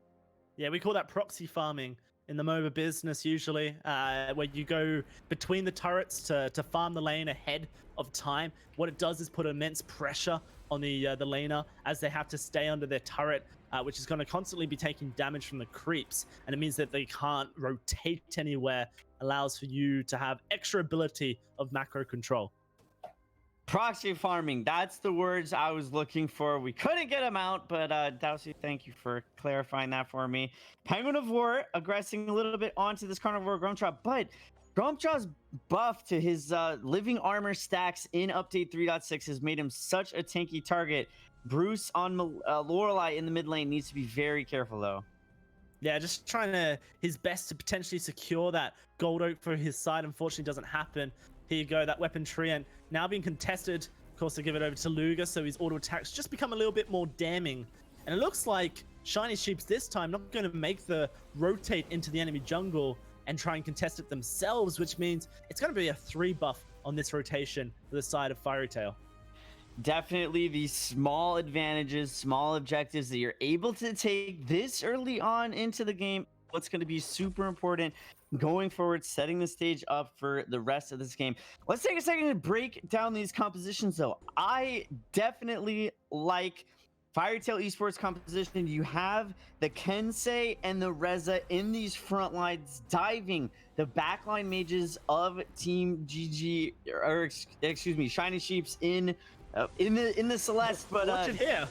Yeah, we call that proxy farming in the MOBA business usually, where you go between the turrets to farm the lane ahead of time. What it does is put immense pressure on the laner as they have to stay under their turret, which is going to constantly be taking damage from the creeps, and it means that they can't rotate anywhere. Allows for you to have extra ability of macro control. Proxy farming, that's the words I was looking for. We couldn't get them out, but Dowsy, thank you for clarifying that for me. Penguin of War aggressing a little bit onto this Carnivore Grumpchok, but Grumpchok's buff to his living armor stacks in update 3.6 has made him such a tanky target. Bruce on Lorelei in the mid lane needs to be very careful though. Yeah, just trying his best to potentially secure that gold oak for his side. Unfortunately, doesn't happen. Here you go, that weapon tree, and now being contested. Of course, they give it over to Luger, so his auto attacks just become a little bit more damning. And it looks like Shiny Sheeps this time not going to make the rotate into the enemy jungle and try and contest it themselves, which means it's going to be a 3 buff on this rotation for the side of Fairy Tail. Definitely these small advantages, small objectives that you're able to take this early on into the game. What's going to be super important going forward, setting the stage up for the rest of this game. Let's take a second to break down these compositions though. I definitely like Firetail Esports composition. You have the Kensei and the Reza in these front lines diving the backline mages of Team GG, or excuse me, Shiny Sheeps in the Celeste, but Watch it here.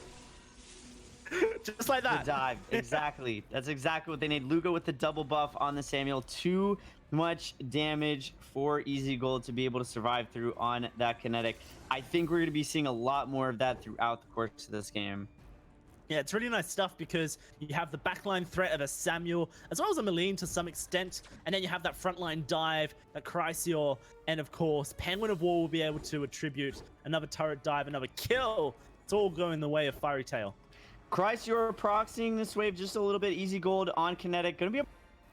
Just like the that. dive, exactly. That's exactly what they need. Lugo with the double buff on the Samuel. Too much damage for Easy Gold to be able to survive through on that kinetic. I think we're going to be seeing a lot more of that throughout the course of this game. Yeah, it's really nice stuff because you have the backline threat of a Samuel, as well as a Maline to some extent, and then you have that frontline dive, that Chrysaor, and of course, Penguin of War will be able to attribute another turret dive, another kill. It's all going the way of Fairy Tail. Chrysaor proxying this wave just a little bit. Easy Gold on kinetic. Going to be able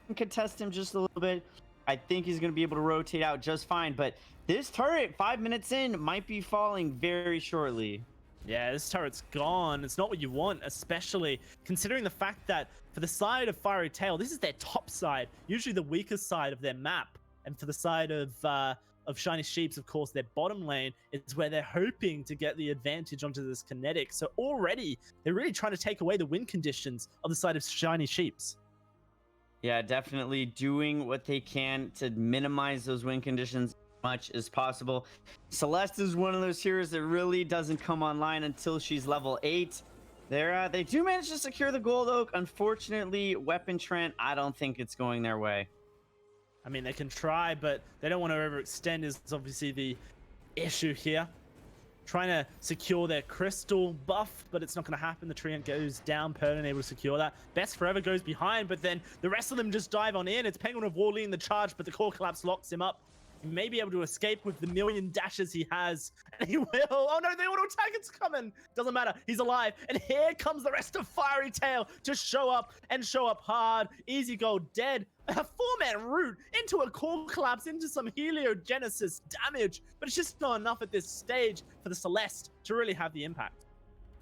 to contest him just a little bit. I think he's going to be able to rotate out just fine, but this turret, 5 minutes in, might be falling very shortly. Yeah, this turret's gone. It's not what you want, especially considering the fact that for the side of Fiery Tail, this is their top side, usually the weakest side of their map. And for the side of Shiny Sheeps, of course, their bottom lane is where they're hoping to get the advantage onto this kinetic. So already, they're really trying to take away the win conditions of the side of Shiny Sheeps. Yeah, definitely doing what they can to minimize those win conditions much as possible. Celeste is one of those heroes that really doesn't come online until she's level 8. They do manage to secure the gold oak. Unfortunately, weapon Trent, I don't think it's going their way. I mean, they can try, but they don't want to overextend is obviously the issue here. Trying to secure their crystal buff, but it's not going to happen. The treant goes down, Purden able to secure that. Best Forever goes behind, but then the rest of them just dive on in. It's Penguin of War leading the charge, but the core collapse locks him up. He may be able to escape with the million dashes he has, and he will. Oh no, the auto attack is coming. Doesn't matter, he's alive. And here comes the rest of Fiery Tail to show up hard. Easy Gold dead. A 4-man route into a core collapse, into some heliogenesis damage, but it's just not enough at this stage for the Celeste to really have the impact.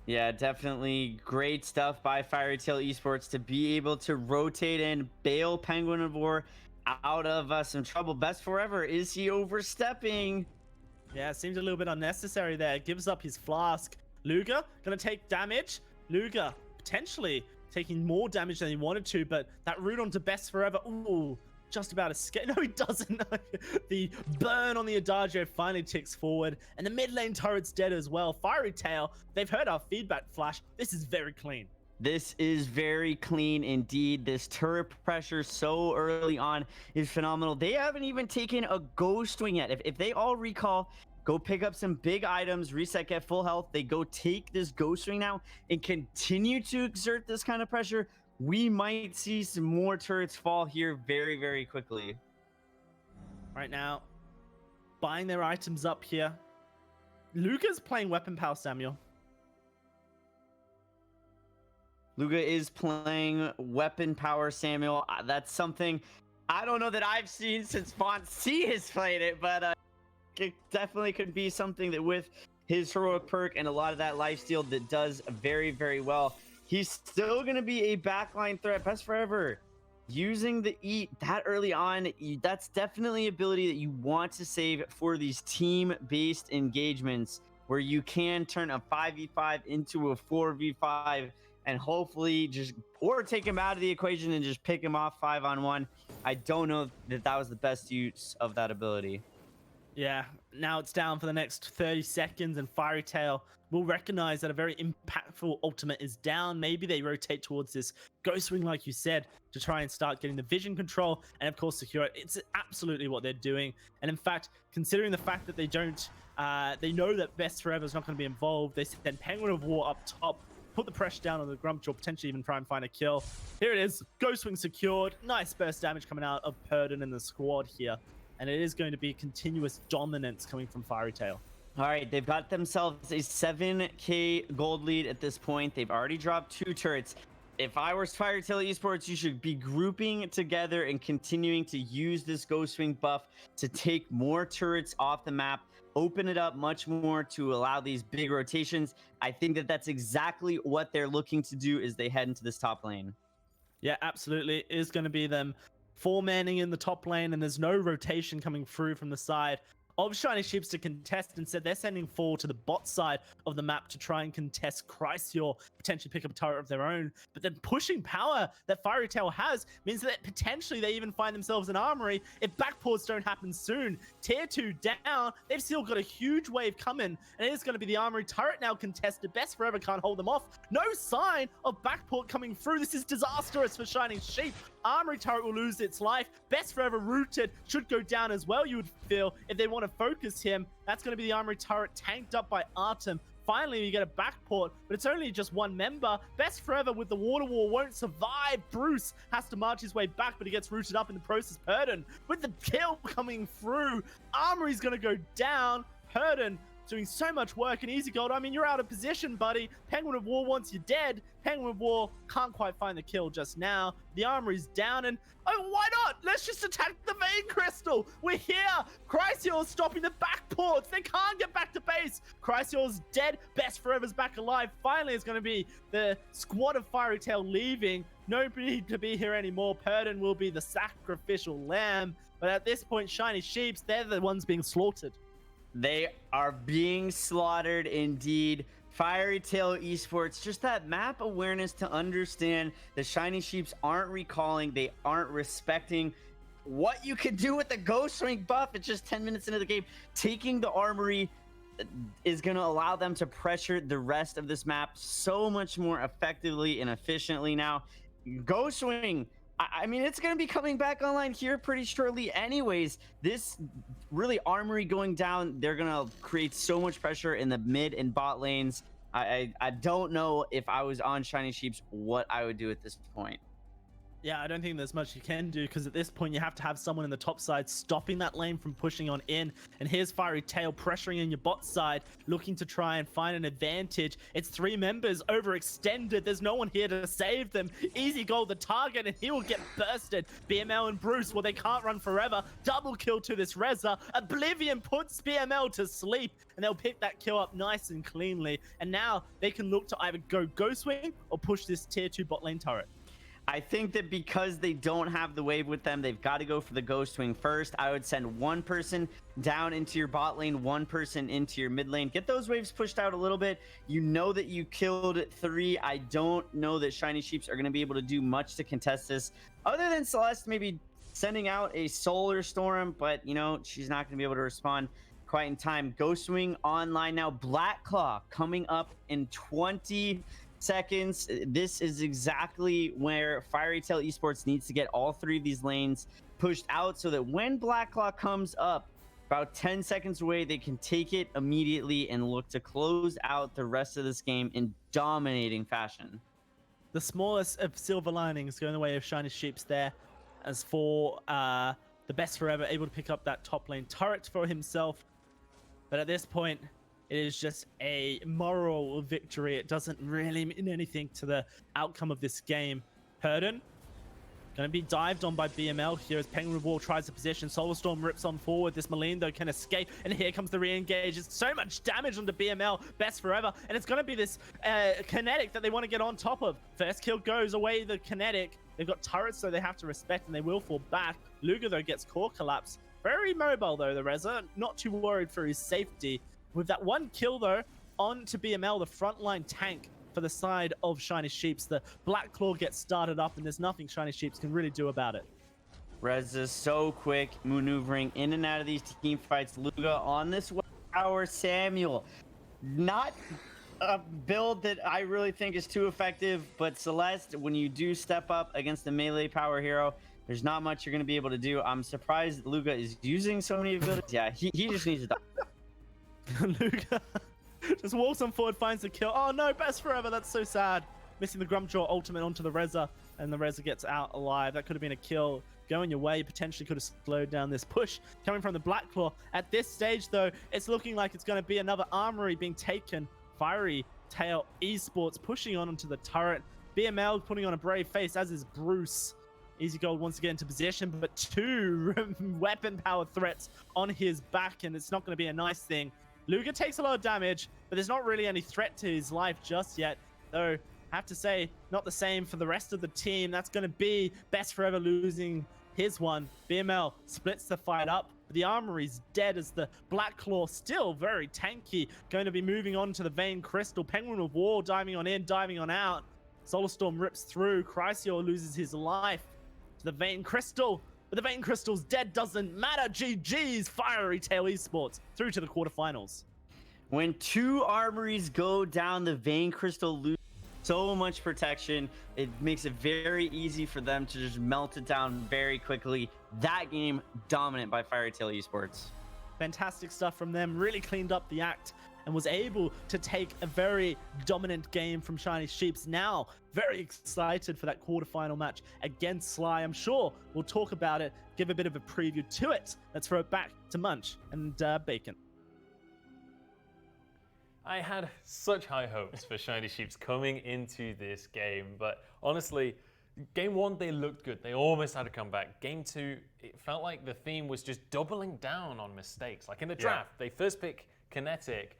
Yeah, definitely great stuff by Fiery Tail Esports to be able to rotate and bail Penguin of War out of some trouble. Best Forever, is he overstepping? Yeah, it seems a little bit unnecessary there. Gives up his flask. Luger gonna take damage. Luger potentially taking more damage than he wanted to, but that root onto Best Forever, ooh, just about escape. No, he doesn't. The burn on the Adagio finally ticks forward, and the mid lane turret's dead as well. Fiery Tail, they've heard our feedback flash. This is very clean. This is very clean indeed. This turret pressure so early on is phenomenal. They haven't even taken a ghost wing yet. If they all recall, go pick up some big items, reset, get full health, they go take this ghost wing now and continue to exert this kind of pressure, we might see some more turrets fall here very, very quickly. Right now, buying their items up here. Luca's playing weapon power, Samuel. Luca is playing weapon power, Samuel. That's something I don't know that I've seen since Font C has played it, but it definitely could be something that with his heroic perk and a lot of that lifesteal that does very, very well. He's still going to be a backline threat. Best Forever, using the eat that early on, that's definitely an ability that you want to save for these team-based engagements where you can turn a 5v5 into a 4v5 and hopefully just, or take him out of the equation and just pick him off 5-on-1. I don't know that that was the best use of that ability. Yeah, now it's down for the next 30 seconds, and Fiery Tail will recognize that a very impactful ultimate is down. Maybe they rotate towards this Ghost Wing, like you said, to try and start getting the vision control and, of course, secure it. It's absolutely what they're doing. And, in fact, considering the fact that they don't, they know that Best Forever is not going to be involved, they send Penguin of War up top, put the pressure down on the Grump, or potentially even try and find a kill. Here it is, Ghost Wing secured. Nice burst damage coming out of Purdon and the squad here. And it is going to be continuous dominance coming from Fiery Tail. All right, they've got themselves a 7k gold lead at this point. They've already dropped 2 turrets. If I were Fiery Tail Esports, you should be grouping together and continuing to use this Ghost Wing buff to take more turrets off the map, open it up much more to allow these big rotations. I think that that's exactly what they're looking to do as they head into this top lane. Yeah, absolutely. It is going to be them 4-manning in the top lane, and there's no rotation coming through from the side of Shiny Sheeps to contest. Instead, they're sending 4 to the bot side of the map to try and contest Chrysaor, potentially pick up a turret of their own. But then pushing power that Fiery Tail has means that potentially they even find themselves an armory if backports don't happen soon. Tier 2 down, they've still got a huge wave coming, and it is going to be the armory turret now contested. Best Forever can't hold them off. No sign of backport coming through. This is disastrous for Shining Sheep. Armory turret will lose its life. Best Forever rooted should go down as well, you would feel, if they want to focus him. That's going to be the armory turret tanked up by Artem. Finally, you get a backport, but it's only just 1 member. Best Forever with the water wall won't survive. Bruce has to march his way back, but he gets rooted up in the process. Purdon with the kill coming through. Armory's going to go down. Purdon doing so much work in easy gold. I mean, you're out of position, buddy. Penguin of War wants you dead. Penguin of War can't quite find the kill just now. The armory's down, and oh, why not? Let's just attack the Vein Crystal. We're here. Chrysaor's stopping the backports. They can't get back to base. Chrysaor's dead. Best Forever's back alive. Finally, it's going to be the squad of Fiery Tail leaving. No need to be here anymore. Purdon will be the sacrificial lamb. But at this point, Shiny Sheeps, they're the ones being slaughtered. They are being slaughtered indeed. Fiery Tail Esports, just that map awareness to understand the Shiny Sheeps aren't recalling, they aren't respecting what you can do with the Ghost Wing buff. It's just 10 minutes into the game. Taking the armory is going to allow them to pressure the rest of this map so much more effectively and efficiently now. Ghost Wing, I mean, it's going to be coming back online here pretty shortly anyways. This really armory going down, they're going to create so much pressure in the mid and bot lanes. I don't know if I was on Shiny Sheeps, what I would do at this point. Yeah, I don't think there's much you can do, because at this point you have to have someone in the top side stopping that lane from pushing on in. And here's Fiery Tail pressuring in your bot side, looking to try and find an advantage. It's 3 members overextended. There's no one here to save them. Easy goal the target, and he will get bursted. BML and Bruce, well, they can't run forever. Double kill to this Reza. Oblivion puts BML to sleep, and they'll pick that kill up nice and cleanly. And now they can look to either go Ghost Wing or push this tier 2 bot lane turret. I think that because they don't have the wave with them, they've got to go for the Ghost Wing first. I would send one person down into your bot lane, one person into your mid lane. Get those waves pushed out a little bit. You know that you killed 3. I don't know that Shiny Sheeps are going to be able to do much to contest this, other than Celeste maybe sending out a Solar Storm, but, you know, she's not going to be able to respond quite in time. Ghost Wing online now. Black Claw coming up in 20 seconds. This is exactly where Fairy Tail Esports needs to get all 3 of these lanes pushed out so that when Black Claw comes up about 10 seconds away, they can take it immediately and look to close out the rest of this game in dominating fashion. The smallest of silver linings going the way of Shiny Sheeps there. As for the Best Forever, able to pick up that top lane turret for himself. But at this point, it is just a moral victory. It doesn't really mean anything to the outcome of this game. Herden going to be dived on by BML here as Penguin Wall tries to position. Solar Storm rips on forward. This Malindo can escape, and here comes the re-engage. It's so much damage onto BML, Best Forever, and it's going to be this kinetic that they want to get on top of. First kill goes away the kinetic. They've got turrets, so they have to respect, and they will fall back. Luger, though, gets core collapse. Very mobile, though, the Reza. Not too worried for his safety. With that one kill, though, on to BML, the frontline tank for the side of Shiny Sheeps. The Black Claw gets started up, and there's nothing Shiny Sheeps can really do about it. Reza so quick, maneuvering in and out of these team fights. Luga on this tower. Samuel, not a build that I really think is too effective, but Celeste, when you do step up against the melee power hero, there's not much you're going to be able to do. I'm surprised Luga is using so many abilities. Yeah, he just needs to die. Luga just walks on forward, finds the kill. Oh no, Best Forever, that's so sad. Missing the Grumpjaw ultimate onto the Reza, and the Reza gets out alive. That could have been a kill going your way, potentially could have slowed down this push coming from the Black Claw. At this stage, though, it's looking like it's going to be another armory being taken. Fiery Tail Esports pushing on onto the turret. BML putting on a brave face, as is Bruce. Easy Gold wants to get into position, but 2 weapon power threats on his back, and it's not going to be a nice thing. Luga takes a lot of damage, but there's not really any threat to his life just yet. Though, I have to say, not the same for the rest of the team. That's going to be Best Forever losing his one. BML splits the fight up. The armory's dead as the Black Claw, still very tanky, going to be moving on to the Vein Crystal. Penguin of War diving on in, diving on out. Solar Storm rips through. Chrysaor loses his life to the Vein Crystal. But the Vein Crystal's dead, doesn't matter. GG's Fiery Tail Esports through to the quarterfinals. When 2 armories go down, the Vein Crystal loses so much protection. It makes it very easy for them to just melt it down very quickly. That game dominant by Fairy Tail Esports. Fantastic stuff from them. Really cleaned up the act and was able to take a very dominant game from Shiny Sheeps. Now, very excited for that quarterfinal match against Sly. I'm sure we'll talk about it, give a bit of a preview to it. Let's throw it back to Munch and Bacon. I had such high hopes for Shiny Sheeps coming into this game, but honestly, Game 1, they looked good. They almost had a comeback. Game 2, it felt like the theme was just doubling down on mistakes. Like in the draft, they first pick Kinetic,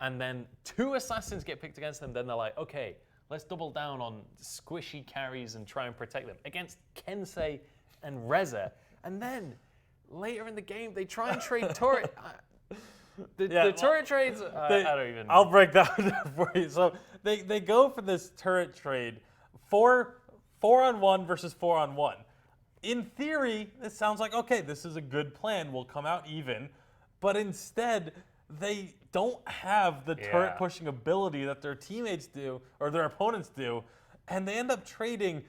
and then 2 assassins get picked against them. Then they're like, okay, let's double down on squishy carries and try and protect them against Kensei and Reza. And then later in the game, they try and trade turret. The turret trades, I don't even know. I'll break that down for you. So they go for this turret trade, 4-on-1 versus 4-on-1. In theory, this sounds like, okay, this is a good plan. We'll come out even. But instead, they don't have the turret pushing ability that their teammates do, or their opponents do. And they end up trading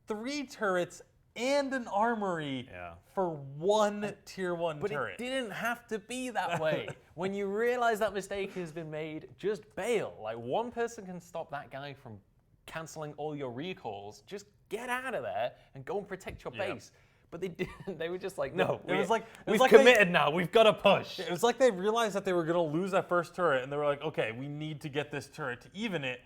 3 turrets and an armory for 1 tier 1 turret. But it didn't have to be that way. When you realize that mistake has been made, just bail. Like, one person can stop that guy from canceling all your recalls. Just get out of there and go and protect your base. But they didn't. They were just like, no, we've committed now. We've got to push. It was like they realized that they were going to lose that first turret, and they were like, okay, we need to get this turret to even it.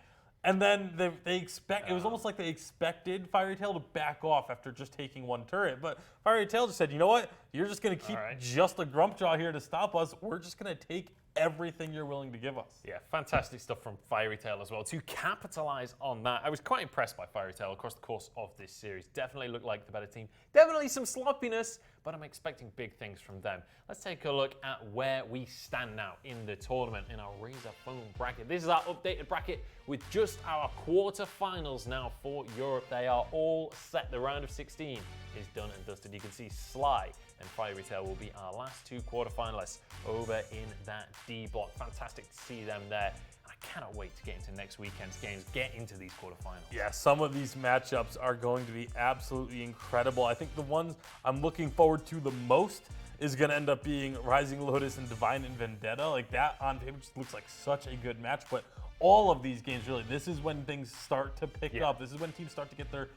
And then it was almost like they expected Fairy Tail to back off after just taking 1 turret. But Fairy Tail just said, you know what? You're just going to keep just a Grumpjaw here to stop us. We're just going to take everything you're willing to give us. Yeah, fantastic stuff from Fairy Tail as well. To capitalize on that, I was quite impressed by Fairy Tail across the course of this series. Definitely looked like the better team. Definitely some sloppiness, but I'm expecting big things from them. Let's take a look at where we stand now in the tournament in our Razor Phone bracket. This is our updated bracket with just our quarterfinals now for Europe. They are all set. The round of 16 is done and dusted. You can see Sly and Fiery Tail will be our last two quarterfinalists over in that D block. Fantastic to see them there. I cannot wait to get into next weekend's games, get into these quarterfinals. Yeah, some of these matchups are going to be absolutely incredible. I think the ones I'm looking forward to the most is going to end up being Rising Lotus and Divine and Vendetta. Like that on paper just looks like such a good match, but all of these games really, this is when things start to pick up. This is when teams start to get their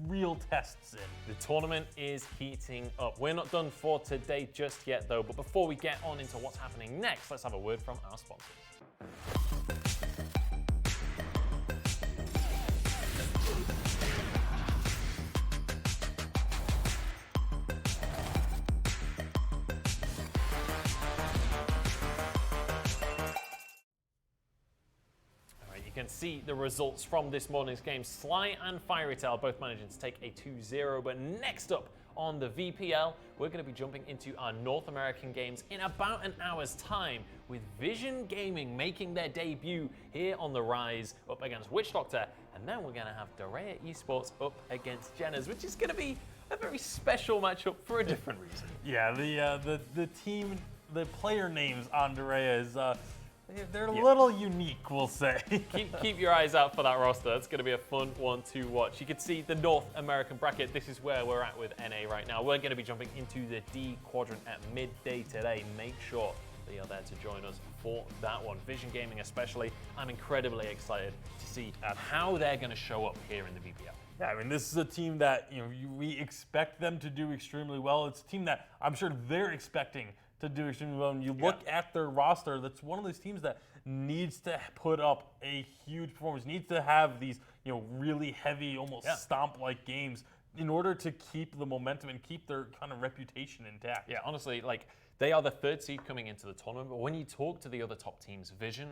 real tests in. The tournament is heating up. We're not done for today just yet though, but before we get on into what's happening next, let's have a word from our sponsors. You can see the results from this morning's game. Sly and Fiery Tail both managing to take a 2-0, but next up on the VPL, we're going to be jumping into our North American games in about an hour's time, with Vision Gaming making their debut here on the Rise up against Witch Doctor, and then we're going to have Dorea Esports up against Jenners, which is going to be a very special matchup for a different reason. Yeah, the team, the player names on Dorea is they're a little unique, we'll say. Keep your eyes out for that roster. It's going to be a fun one to watch. You can see the North American bracket. This is where we're at with NA right now. We're going to be jumping into the D quadrant at midday today. Make sure that you're there to join us for that one. Vision Gaming especially, I'm incredibly excited to see how they're going to show up here in the VPL. Yeah, I mean, this is a team that we expect them to do extremely well. It's a team that I'm sure they're expecting to do extremely well. And you look at their roster, that's one of those teams that needs to put up a huge performance, needs to have these really heavy, almost stomp-like games in order to keep the momentum and keep their kind of reputation intact. Yeah, honestly, like they are the third seed coming into the tournament, but when you talk to the other top teams, Vision,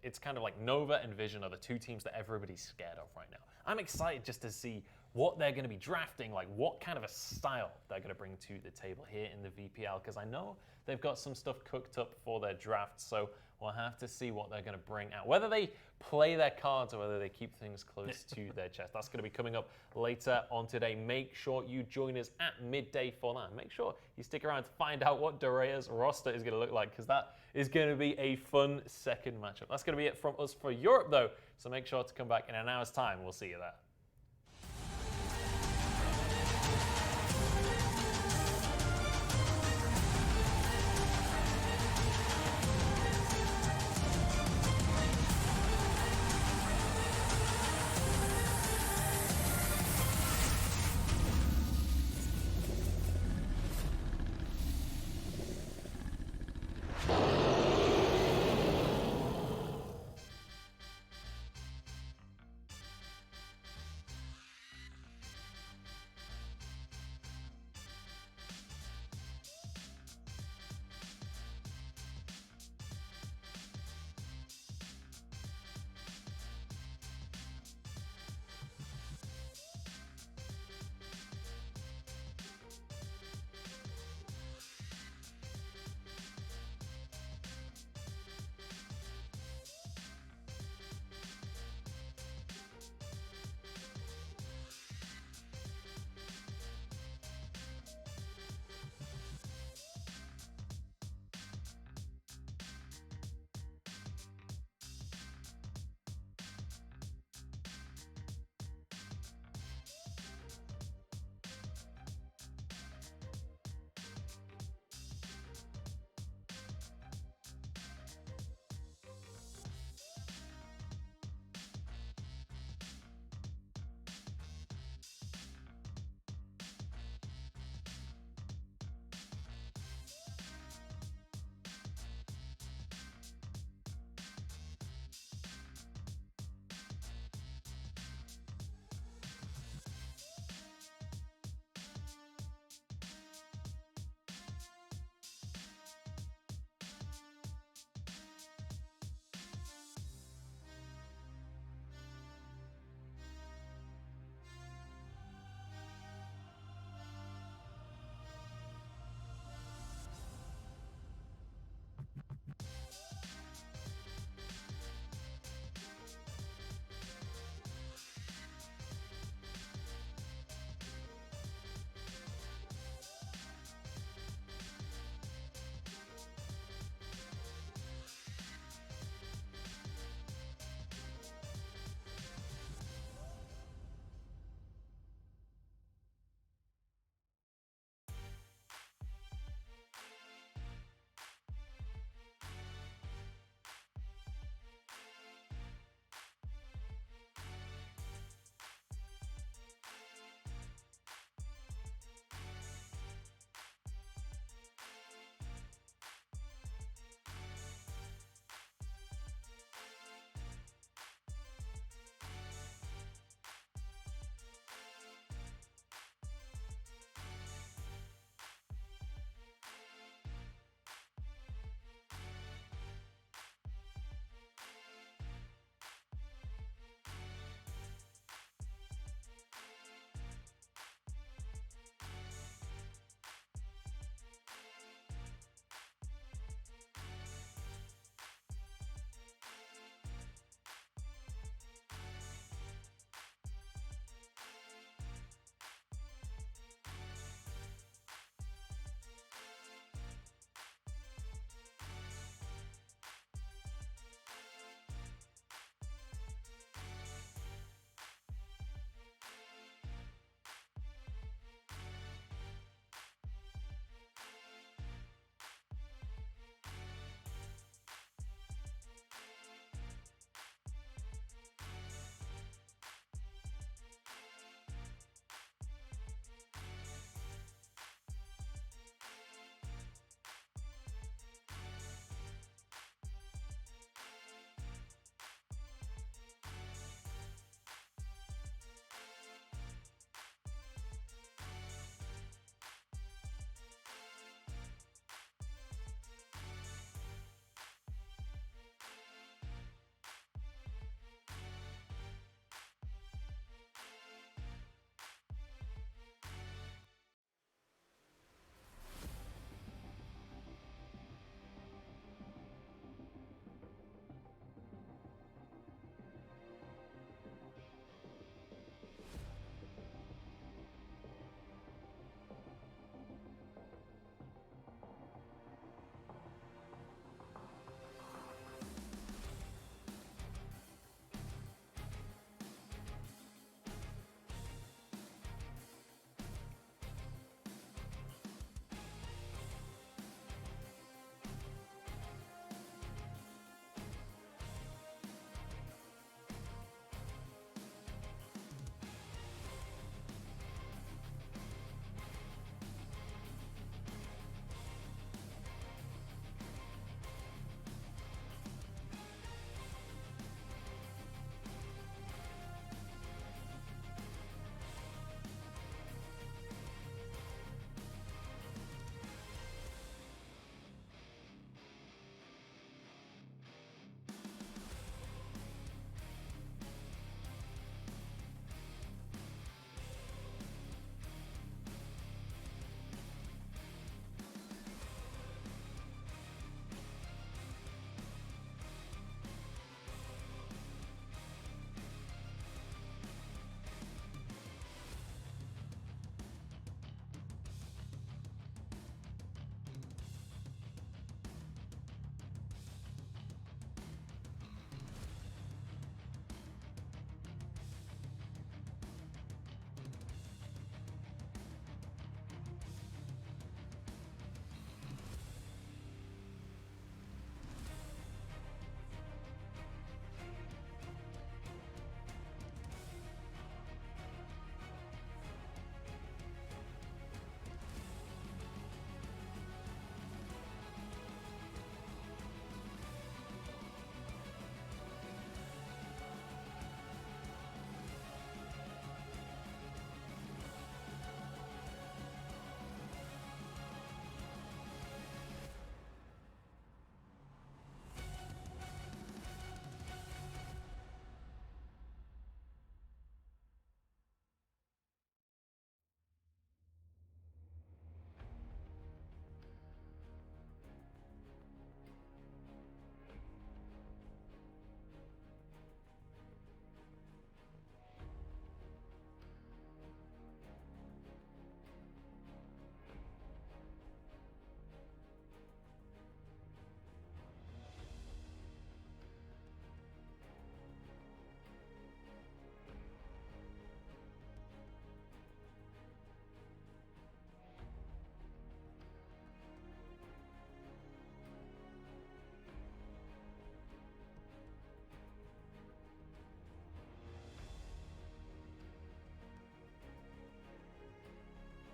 it's kind of like Nova and Vision are the two teams that everybody's scared of right now. I'm excited just to see what they're going to be drafting, like what kind of a style they're going to bring to the table here in the VPL, because I know they've got some stuff cooked up for their draft, so we'll have to see what they're going to bring out. Whether they play their cards or whether they keep things close to their chest. That's going to be coming up later on today. Make sure you join us at midday for that. Make sure you stick around to find out what Dorea's roster is going to look like, because that is going to be a fun second matchup. That's going to be it from us for Europe, though, so make sure to come back in an hour's time. We'll see you there.